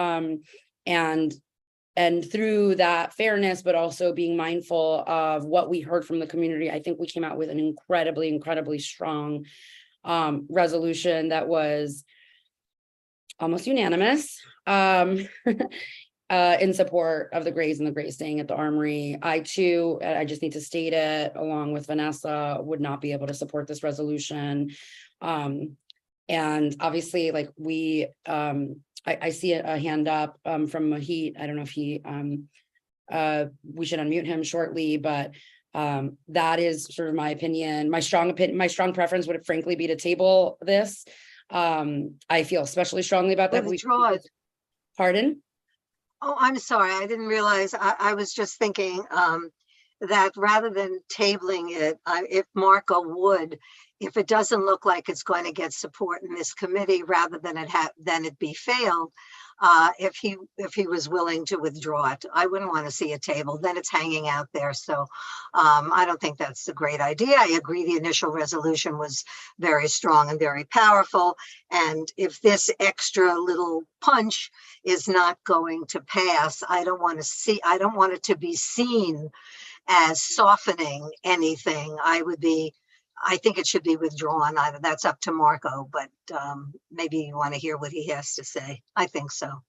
And through that fairness, but also being mindful of what we heard from the community, I think we came out with an incredibly, incredibly strong resolution that was almost unanimous in support of the Grays and the Grays staying at the Armory. I too, I just need to state it, along with Vanessa, would not be able to support this resolution. And obviously, I see a hand up from Mahit. I don't know if he, we should unmute him shortly, but that is sort of my opinion. My strong preference would frankly be to table this. I feel especially strongly about that. Withdraw it. Pardon? Oh, I'm sorry. I didn't realize. I was just thinking that rather than tabling it, if Marco would, if it doesn't look like it's going to get support in this committee, rather than it be failed, if he was willing to withdraw it, I wouldn't want to see a table. Then it's hanging out there. So I don't think that's a great idea. I agree. The initial resolution was very strong and very powerful. And if this extra little punch is not going to pass, I don't want it to be seen as softening anything. I think it should be withdrawn. That's up to Marco, but maybe you want to hear what he has to say. I think so.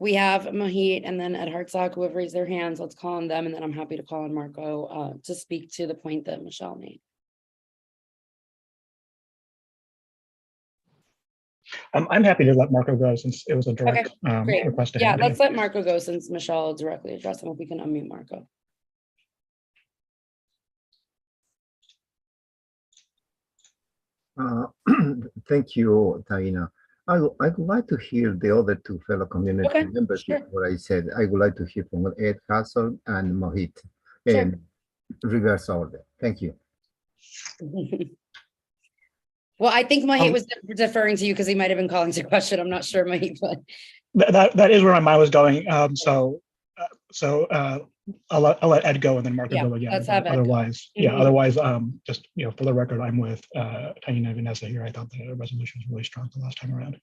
We have Mahit and then Ed Hartzog who have raised their hands. Let's call on them, and then I'm happy to call on Marco to speak to the point that Michelle made. I'm happy to let Marco go since it was a direct great. request to Yeah, him. let's let Marco go since Michelle directly addressed him. If we can unmute Marco. Thank you, Taina. I would like to hear the other two fellow community Okay, members sure. before I said. I would like to hear from Ed Hassel and Mohit Sure. in reverse order. Thank you. Well, I think Mohit was deferring to you because he might have been calling to question. I'm not sure, Mohit, but That is where my mind was going. I'll let Ed go and then Marco Yeah, go again. let's but have Ed go. otherwise, Mhm. otherwise, just for the record, I'm with Taina and Vanessa here. I thought the resolution was really strong the last time around.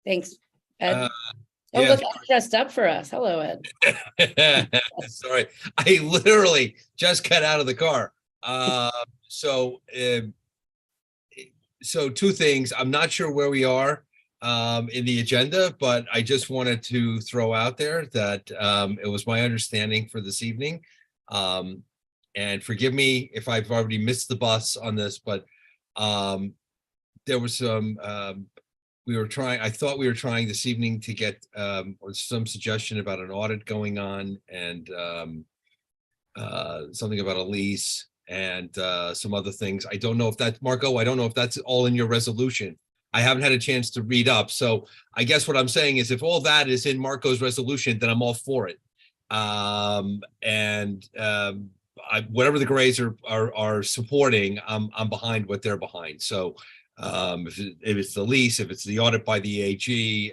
thanks, Ed. Uh, Oh, yes. look, Ed's dressed up for us. Hello, Ed. Sorry, I literally just got out of the car. So two things. I'm not sure where we are in the agenda, but I just wanted to throw out there that it was my understanding for this evening. And forgive me if I've already missed the bus on this, but there was some I thought we were trying this evening to get or some suggestion about an audit going on and something about a lease and some other things. I don't know if that's Marco. I don't know if that's all in your resolution. I haven't had a chance to read up. So I guess what I'm saying is if all that is in Marco's resolution, then I'm all for it. Whatever the Grays are supporting, I'm behind what they're behind. So if it's the lease, if it's the audit by the AG,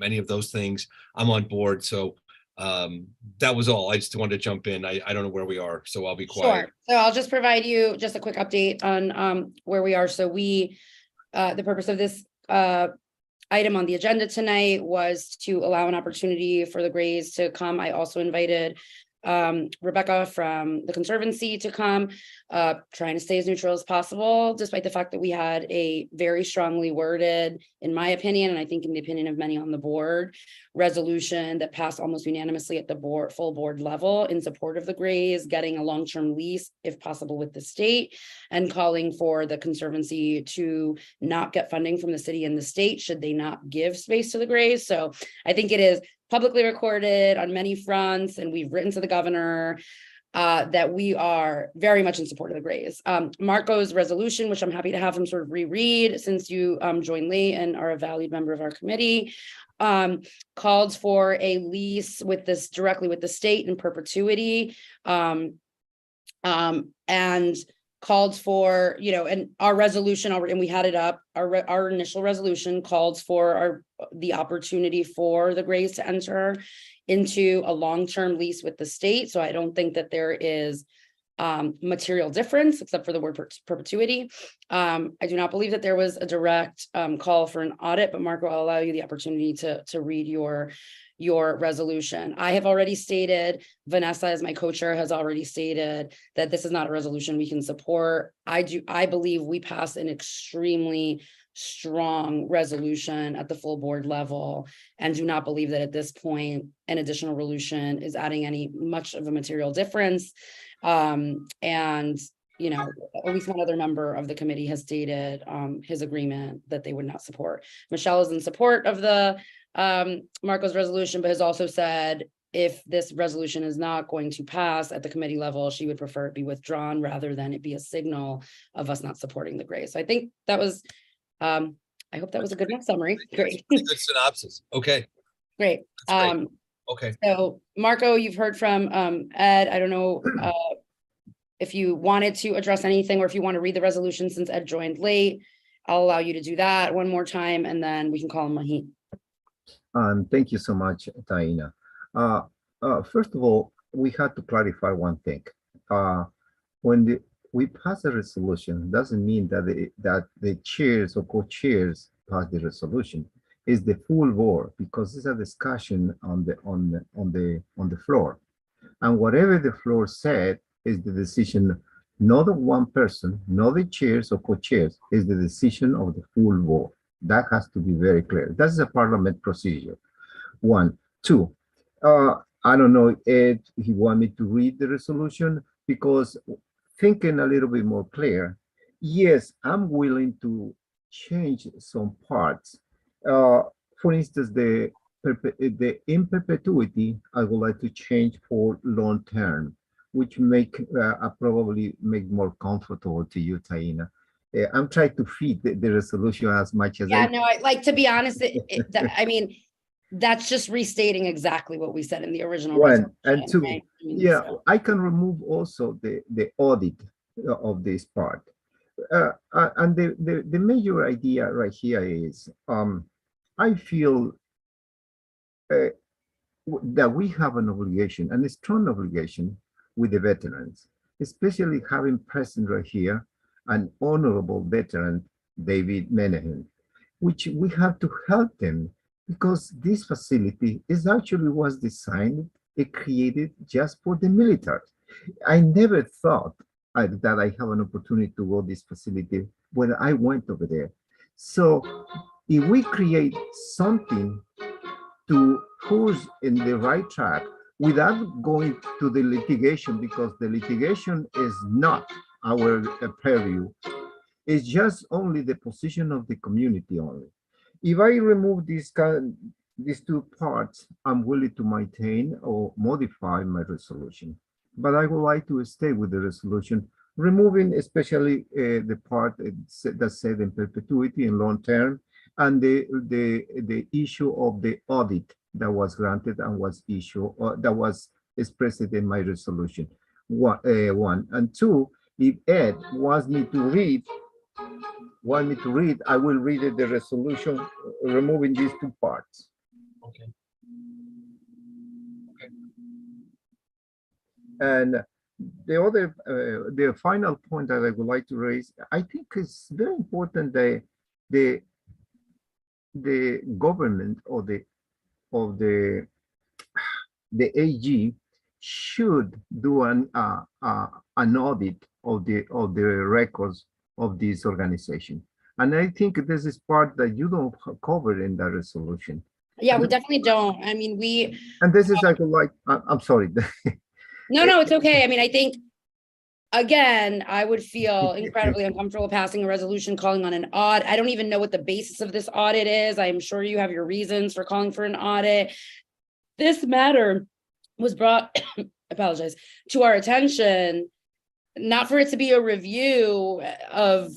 any of those things, I'm on board. So that was all. I just wanted to jump in. I don't know where we are, so I'll be quiet. Sure. So I'll just provide you just a quick update on where we are. So the purpose of this item on the agenda tonight was to allow an opportunity for the Grays to come. I also invited Rebecca from the Conservancy to come, trying to stay as neutral as possible, despite the fact that we had a very strongly worded, in my opinion, and I think in the opinion of many on the board, resolution that passed almost unanimously at the full board level in support of the Grays getting a long-term lease, if possible, with the state, and calling for the Conservancy to not get funding from the city and the state should they not give space to the Grays. So I think it is publicly recorded on many fronts, and we've written to the governor that we are very much in support of the Grays. Marco's resolution, which I'm happy to have him sort of reread since you joined late and are a valued member of our committee, called for a lease with this directly with the state in perpetuity, and called for, and our resolution already, and we had it up, our initial resolution called for the opportunity for the Grays to enter into a long-term lease with the state. So I don't think that there is material difference except for the word perpetuity. I do not believe that there was a direct call for an audit, but Marco, I'll allow you the opportunity to read your resolution. I have already stated, Vanessa as my co-chair has already stated that this is not a resolution we can support. I believe we passed an extremely strong resolution at the full board level and do not believe that at this point an additional resolution is adding much of a material difference. At least one other member of the committee has stated his agreement that they would not support. Michelle is in support of the Marco's resolution, but has also said if this resolution is not going to pass at the committee level, she would prefer it be withdrawn rather than it be a signal of us not supporting the Grays. So I think that was, I hope that was a good enough summary. Great. Good synopsis. Okay. Great. Okay. So Marco, you've heard from Ed. I don't know if you wanted to address anything or if you want to read the resolution since Ed joined late. I'll allow you to do that one more time and then we can call him Mahit. Thank you so much, Taina. First of all, we had to clarify one thing. When we pass a resolution, doesn't mean that the chairs or co-chairs pass the resolution. It's the full board because it's a discussion on the floor, and whatever the floor said is the decision, not of one person, not the chairs or co-chairs, is the decision of the full board. That has to be very clear. That's a parliament procedure. One, two. I don't know if he want me to read the resolution because thinking a little bit more clear, yes, I'm willing to change some parts For instance, the in perpetuity, I would like to change for long term, which probably make more comfortable to you, Taina. I'm trying to fit the resolution as much as Yeah, no, to be honest, I mean, that's just restating exactly what we said in the original. One and resolution, two. right? I mean, Yeah, so. I can remove also the audit of this part. And the major idea right here is, I feel that we have an obligation, and a strong obligation with the veterans, especially having present right here an honorable veteran, David Menahan, which we have to help them because this facility is actually was designed and created just for the military. I never thought that I have an opportunity to go this facility when I went over there. So if we create something to push in the right track without going to the litigation, because the litigation is not our purview. It's just only the position of the community only. If I remove these two parts, I'm willing to maintain or modify my resolution. But I would like to stay with the resolution, removing especially the part that said in perpetuity in long term, and the issue of the audit that was granted and was issued, that was expressed in my resolution. One and two, if Ed wants me to read, I will read the resolution, removing these two parts. Okay. And the final point that I would like to raise, I think it's very important that the government or the AG should do an audit of the records of this organization. And I think this is part that you don't cover in that resolution. Yeah, we definitely don't. I mean, and this is I'm sorry. No, it's okay. I mean, I think, again, I would feel incredibly uncomfortable passing a resolution calling on an audit. I don't even know what the basis of this audit is. I'm sure you have your reasons for calling for an audit. This matter was brought, I apologize, to our attention, not for it to be a review of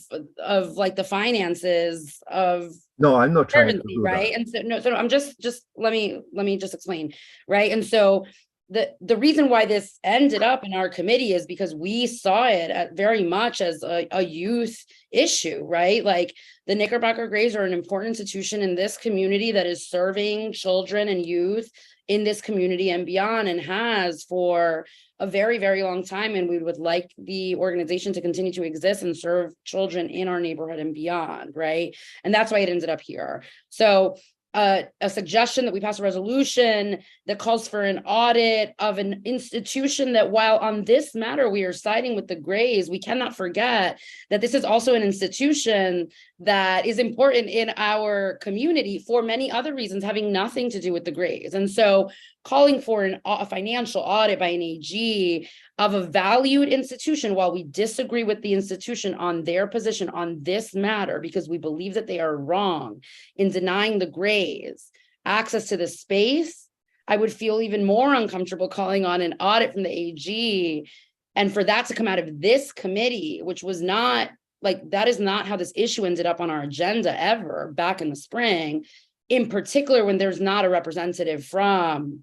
like the finances of. No, I'm not trying to do right. that. And so I'm just let me just explain. Right. And so the reason why this ended up in our committee is because we saw it very much as a youth issue, right? Like the Knickerbocker Grays are an important institution in this community that is serving children and youth in this community and beyond, and has for a very, very long time. And we would like the organization to continue to exist and serve children in our neighborhood and beyond, right? And that's why it ended up here. So a suggestion that we pass a resolution that calls for an audit of an institution that, while on this matter we are siding with the Grays, we cannot forget that this is also an institution that is important in our community for many other reasons, having nothing to do with the Grays. And so calling for a financial audit by an AG of a valued institution, while we disagree with the institution on their position on this matter, because we believe that they are wrong in denying the Grays access to this space, I would feel even more uncomfortable calling on an audit from the AG, and for that to come out of this committee, which was not, like, that is not how this issue ended up on our agenda ever back in the spring, in particular when there's not a representative from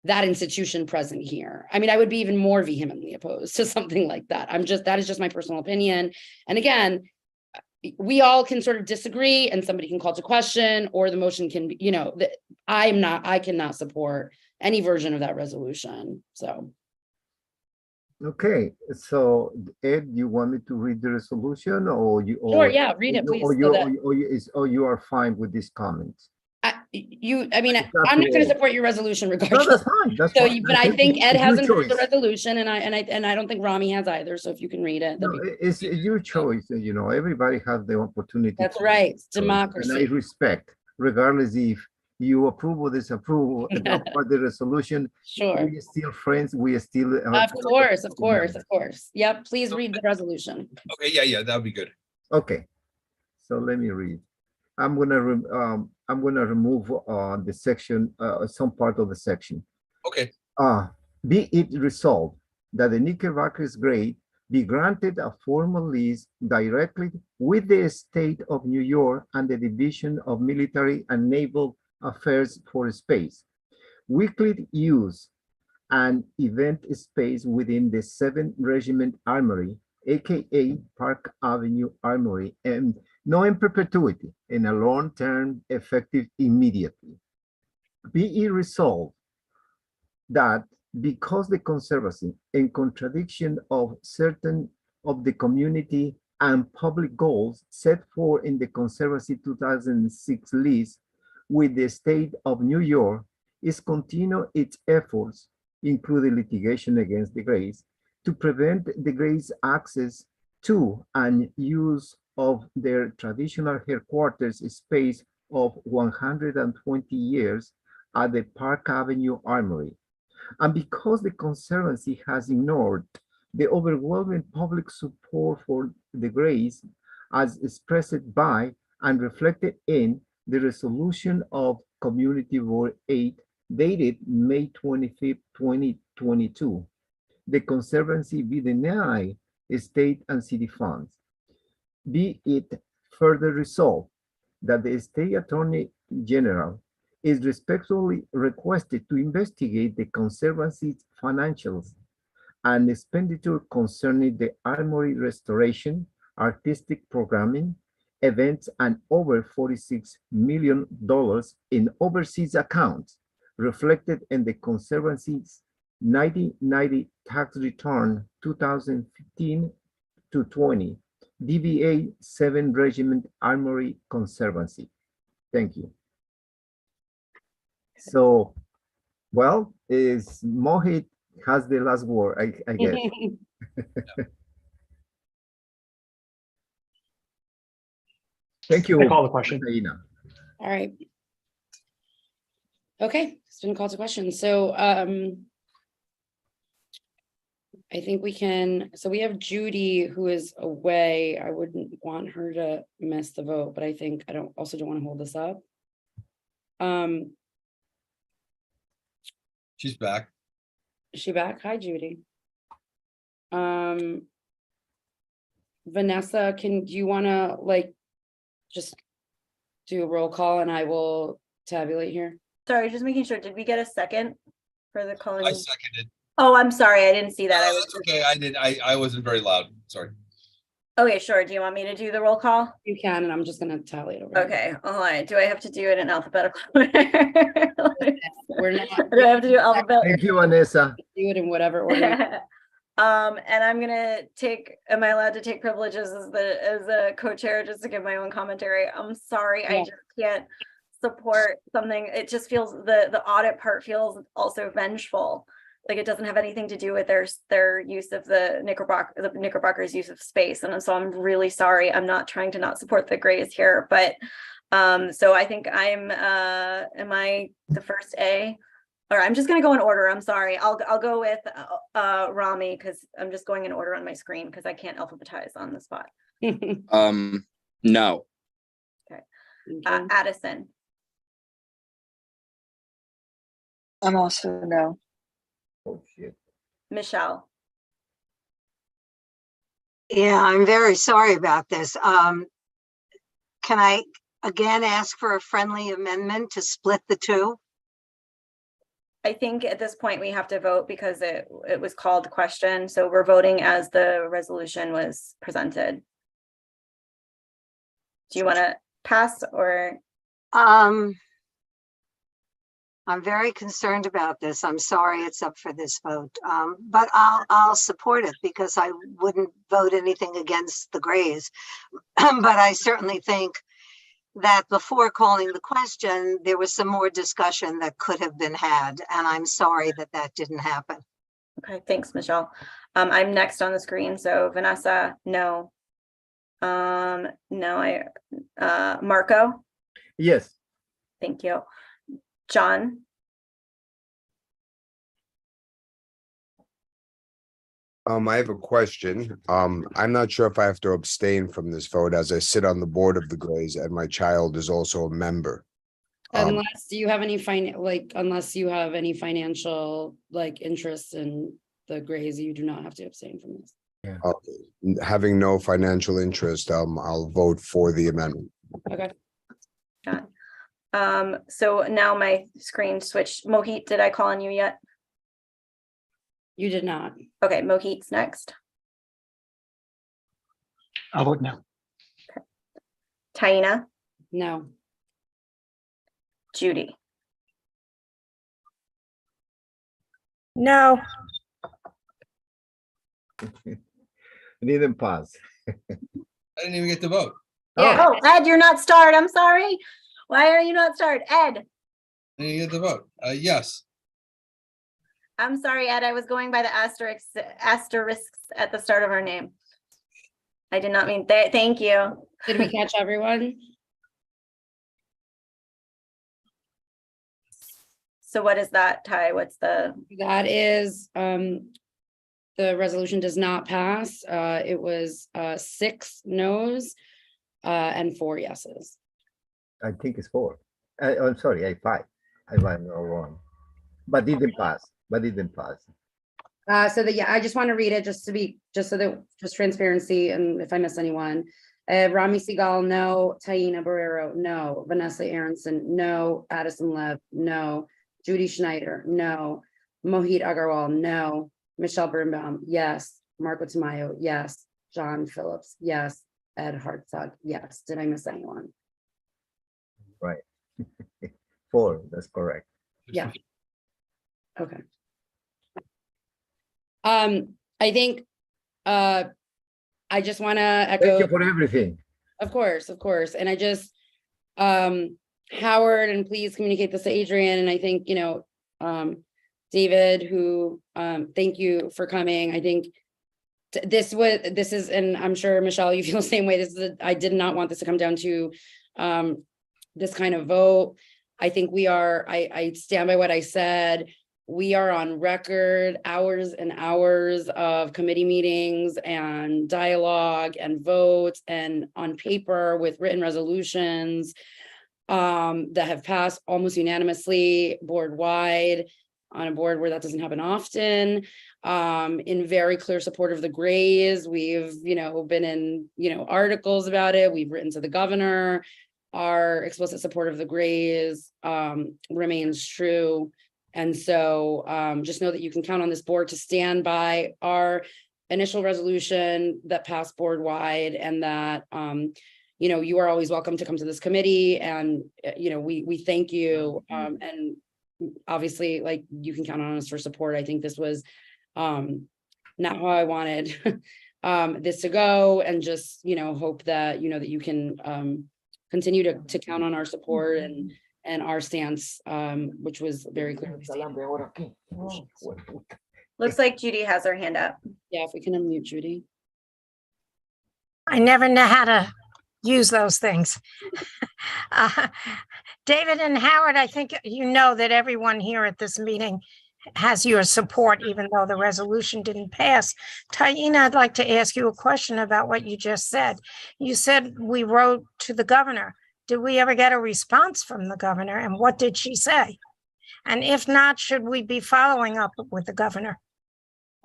that institution present here. I mean, I would be even more vehemently opposed to something like that. That is just my personal opinion. And again, we all can sort of disagree and somebody can call to question, or the motion can be, I cannot support any version of that resolution. So. Okay, so Ed, you want me to read the resolution, or you? Sure, yeah, read it, please. Or you are fine with these comments? I'm not going to support your resolution regardless. No, that's fine. That's fine. But I think Ed hasn't heard the resolution, and I don't think Rami has either. So if you can read it, no, it's your choice. Everybody has the opportunity. That's right. It's democracy. And I respect, regardless if you approve or disapprove about the resolution. Sure. We are still friends. We are still. Of course. Yep. Please read the resolution. Okay. Yeah. That'd be good. Okay. So let me read. I'm gonna remove the section, some part of the section. Okay, Be it resolved that the Knickerbocker's grade be granted a formal lease directly with the state of New York and the Division of Military and Naval Affairs for space. Weekly use and event space within the 7th Regiment Armory, aka Park Avenue Armory, and no in perpetuity, in a long term effective immediately. Be it resolved that because the Conservancy, in contradiction of certain of the community and public goals set forth in the Conservancy 2006 lease with the state of New York, is continue its efforts, including litigation against the Grays, to prevent the Grays' access to and use of their traditional headquarters space of 120 years at the Park Avenue Armory. And because the Conservancy has ignored the overwhelming public support for the Grays as expressed by and reflected in the resolution of Community Board 8 dated May 25th, 2022, the Conservancy be denied state and city funds. Be it further resolved that the State Attorney General is respectfully requested to investigate the Conservancy's financials and expenditure concerning the Armory restoration, artistic programming, events, and over $46 million in overseas accounts reflected in the Conservancy's 1990 tax return 2015 to 20, DBA 7 Regiment Armory Conservancy. Thank you. So, well, is Mohit has the last word, I guess. Thank you. I call the question. Reina. All right. Okay, it's been called to question. So I think we can, so we have Judy who is away. I wouldn't want her to miss the vote, but I think I don't want to hold this up. she's back. Is she back? Hi, Judy. Vanessa, do you want to like just do a roll call and I will tabulate here? Sorry, just making sure. Did we get a second for the calling? I seconded. Oh, I'm sorry. I didn't see that. That's okay. I wasn't very loud. Sorry. Okay, sure. Do you want me to do the roll call? You can, and I'm just going to tally it over. Here. Okay. All right. Do I have to do it in alphabetical order? We're not. Do I have to do alphabetical? Thank you, Vanessa. Do it in whatever order. And I'm gonna am I allowed to take privileges as a co-chair just to give my own commentary? I'm sorry, Yeah. I just can't support something. It just feels the audit part feels also vengeful. Like it doesn't have anything to do with their use of the Knickerbocker's use of space. And so I'm really sorry. I'm not trying to not support the Grays here, but so I think am I the first A? Or I'm just going to go in order. I'm sorry. I'll go with Rami because I'm just going in order on my screen because I can't alphabetize on the spot. No. Okay. Addison. I'm also no. Oh, shit. Michelle. Yeah, I'm very sorry about this. Can I again ask for a friendly amendment to split the two? I think at this point we have to vote because it was called question. So we're voting as the resolution was presented. Do you want to pass or? I'm very concerned about this. I'm sorry it's up for this vote, but I'll support it because I wouldn't vote anything against the Grays. But I certainly think that before calling the question, there was some more discussion that could have been had, and I'm sorry that that didn't happen. Okay, thanks, Michelle. I'm next on the screen. So Vanessa, no. No, Marco. Yes. Thank you. John. I have a question. I'm not sure if I have to abstain from this vote as I sit on the board of the Grays and my child is also a member. Unless you have any unless you have any financial like interest in the Grays, you do not have to abstain from this. Having no financial interest, I'll vote for the amendment. Okay. So now my screen switched. Mohit, did I call on you yet? You did not. Okay, Mohit's next. I'll vote no. Taina, No. Judy, No. Didn't pass. I didn't even get to vote. Yeah. oh, Ed, you're not starred. I'm sorry. Why are you not starred? Ed, I didn't get to vote. Yes. I'm sorry, Ed. I was going by the asterisks at the start of our name. I did not mean that. Thank you. Did we catch everyone? So what is that, Ty? What's the? That is, the resolution does not pass. It was 6 no's and 4 yeses. I think it's 4. I'm sorry, 5. I might know wrong. But didn't pass. So that, yeah, I just want to read it just so that just transparency and if I miss anyone. Rami Segal, no. Taina Barrero, no. Vanessa Aronson, no. Addison Lev, no. Judy Schneider, no. Mohit Agarwal, no. Michelle Birnbaum, yes. Marco Tamayo, yes. John Phillips, yes. Ed Hartzog, yes. Did I miss anyone? Right. 4, that's correct. Yeah. Okay. I think I just want to echo. Thank you for everything. Of course. And I just Howard, and please communicate this to Adrian. And I think, David, who thank you for coming. I think this is, and I'm sure Michelle, you feel the same way. I did not want this to come down to this kind of vote. I think I stand by what I said. We are on record, hours and hours of committee meetings and dialogue and votes and on paper with written resolutions that have passed almost unanimously board wide on a board where that doesn't happen often, in very clear support of the Grays. We've, been in, articles about it. We've written to the governor. Our explicit support of the Grays remains true. And so just know that you can count on this board to stand by our initial resolution that passed board wide, and that, you are always welcome to come to this committee. And, we thank you. And obviously, like, you can count on us for support. I think this was not how I wanted this to go, and just, hope that, that you can continue to count on our support and our stance, which was very clearly stated. Looks like Judy has her hand up. Yeah, if we can unmute Judy. I never know how to use those things. David and Howard, I think you know that everyone here at this meeting has your support, even though the resolution didn't pass. Taina, I'd like to ask you a question about what you just said. You said we wrote to the governor. Did we ever get a response from the governor, and what did she say? And if not, should we be following up with the governor?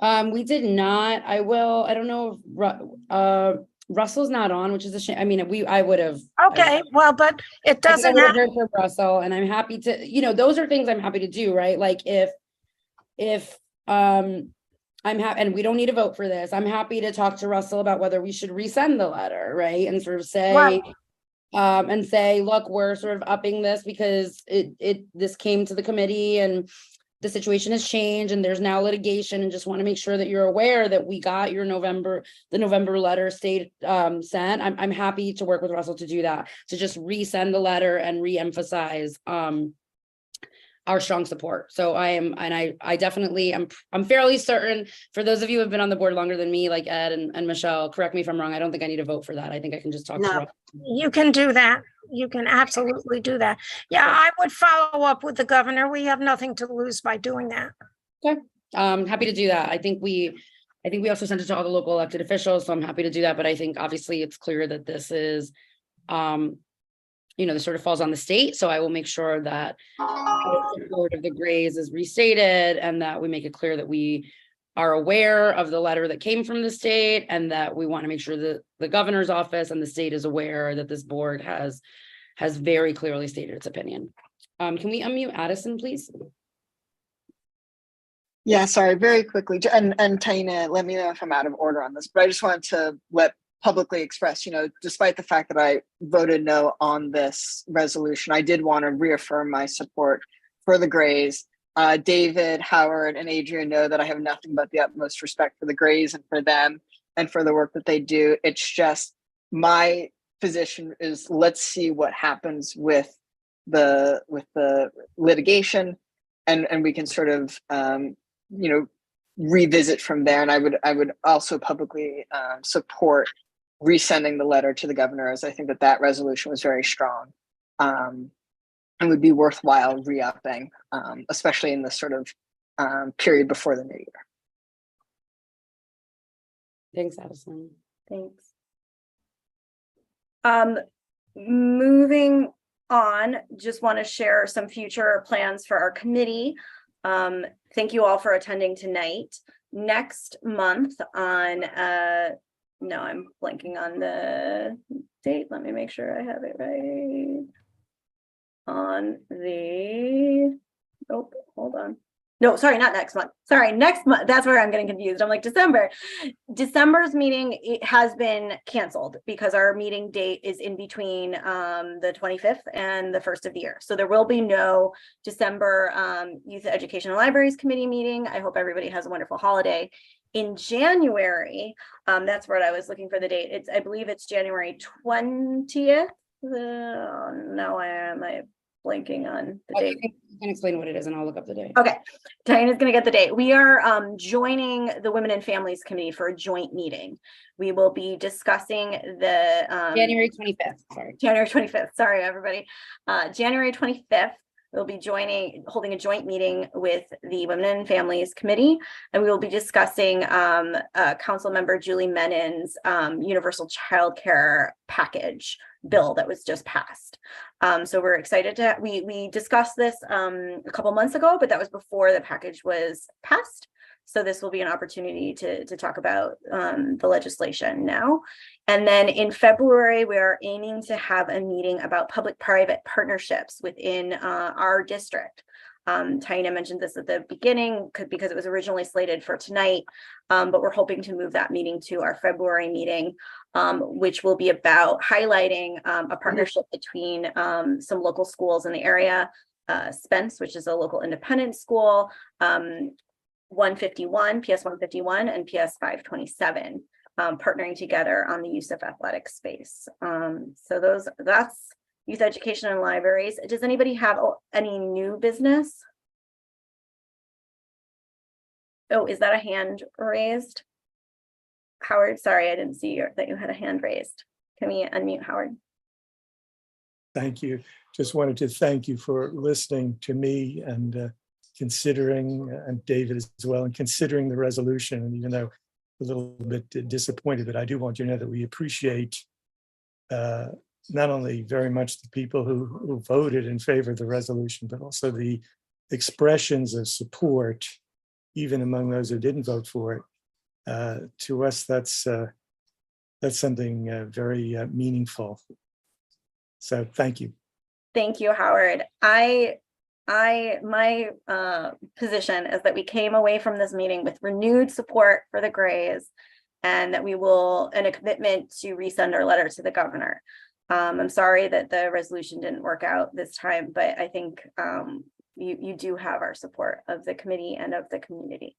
We did not. I don't know if Russell's not on, which is a shame. I mean, I would have. Okay, well, but it doesn't have heard from Russell, and I'm happy to, those are things I'm happy to do, right? Like if I'm happy, and we don't need to vote for this, I'm happy to talk to Russell about whether we should resend the letter, right? And sort of say, right. And say, look, we're sort of upping this because this came to the committee and the situation has changed and there's now litigation, and just want to make sure that you're aware that we got the November letter sent. I'm happy to work with Russell to do that, to just resend the letter and re-emphasize our strong support. So I definitely, I'm fairly certain, for those of you who have been on the board longer than me, like Ed and Michelle, correct me if I'm wrong, I don't think I need to vote for that. I think I can just talk to Russell. You can do that. You can absolutely do that. Yeah, I would follow up with the governor. We have nothing to lose by doing that. Okay, happy to do that. I think I think we also sent it to all the local elected officials, so I'm happy to do that, but I think obviously it's clear that this is, this sort of falls on the state, so I will make sure that the support of the Grays is restated and that we make it clear that we are aware of the letter that came from the state and that we want to make sure that the governor's office and the state is aware that this board has very clearly stated its opinion. Can we unmute Addison, please? Yeah, sorry, very quickly. And Taina, let me know if I'm out of order on this, but I just wanted to publicly express, despite the fact that I voted no on this resolution, I did want to reaffirm my support for the Grays. David, Howard, and Adrian know that I have nothing but the utmost respect for the Grays and for them and for the work that they do. It's just my position is let's see what happens with the litigation, and we can sort of revisit from there. And I would also publicly support resending the letter to the governor, as I think that resolution was very strong and would be worthwhile re-upping, especially in this sort of period before the new year. Thanks, Addison. Thanks. Moving on, just want to share some future plans for our committee. Thank you all for attending tonight. Next month on, no, I'm blanking on the date. Let me make sure I have it right. On the, oh, hold on. No, sorry, not next month. Sorry, next month. That's where I'm getting confused. I'm like December. December's meeting, it has been canceled because our meeting date is in between the 25th and the 1st of the year. So there will be no December Youth Education and Libraries Committee meeting. I hope everybody has a wonderful holiday. In January, that's what I was looking for the date. I believe it's January 20th. No, am I blanking on the date? You can explain what it is and I'll look up the date. Okay, Diana's gonna get the date. We are joining the Women and Families Committee for a joint meeting. We will be discussing the January 25th. Sorry. January 25th. Sorry, everybody. January 25th. We'll be holding a joint meeting with the Women and Families Committee, and we will be discussing Council Member Julie Menin's Universal Childcare Package bill that was just passed. So we're excited to, we discussed this a couple months ago, but that was before the package was passed. So this will be an opportunity to talk about the legislation now. And then in February, we are aiming to have a meeting about public-private partnerships within our district. Taina mentioned this at the beginning because it was originally slated for tonight, but we're hoping to move that meeting to our February meeting, which will be about highlighting a partnership between some local schools in the area, Spence, which is a local independent school, 151, PS 151 and PS 527, partnering together on the use of athletic space. So that's youth education and libraries. Does anybody have any new business? Oh, is that a hand raised? Howard, sorry, I didn't see that you had a hand raised. Can we unmute Howard? Thank you. Just wanted to thank you for listening to me and considering, and David as well, and considering the resolution. And even though a little bit disappointed, but I do want you to know that we appreciate not only very much the people who voted in favor of the resolution, but also the expressions of support, even among those who didn't vote for it. To us, that's something very meaningful. So thank you. Thank you, Howard. My position is that we came away from this meeting with renewed support for the Grays, and that we will, and a commitment to resend our letter to the governor. I'm sorry that the resolution didn't work out this time, but I think you do have our support of the committee and of the community.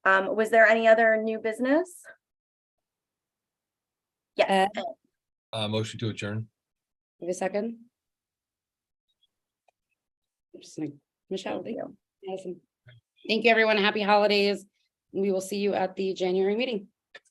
Was there any other new business? Yes. Motion to adjourn. Give a second. Michelle, thank you. Awesome. Thank you, everyone. Happy holidays. We will see you at the January meeting.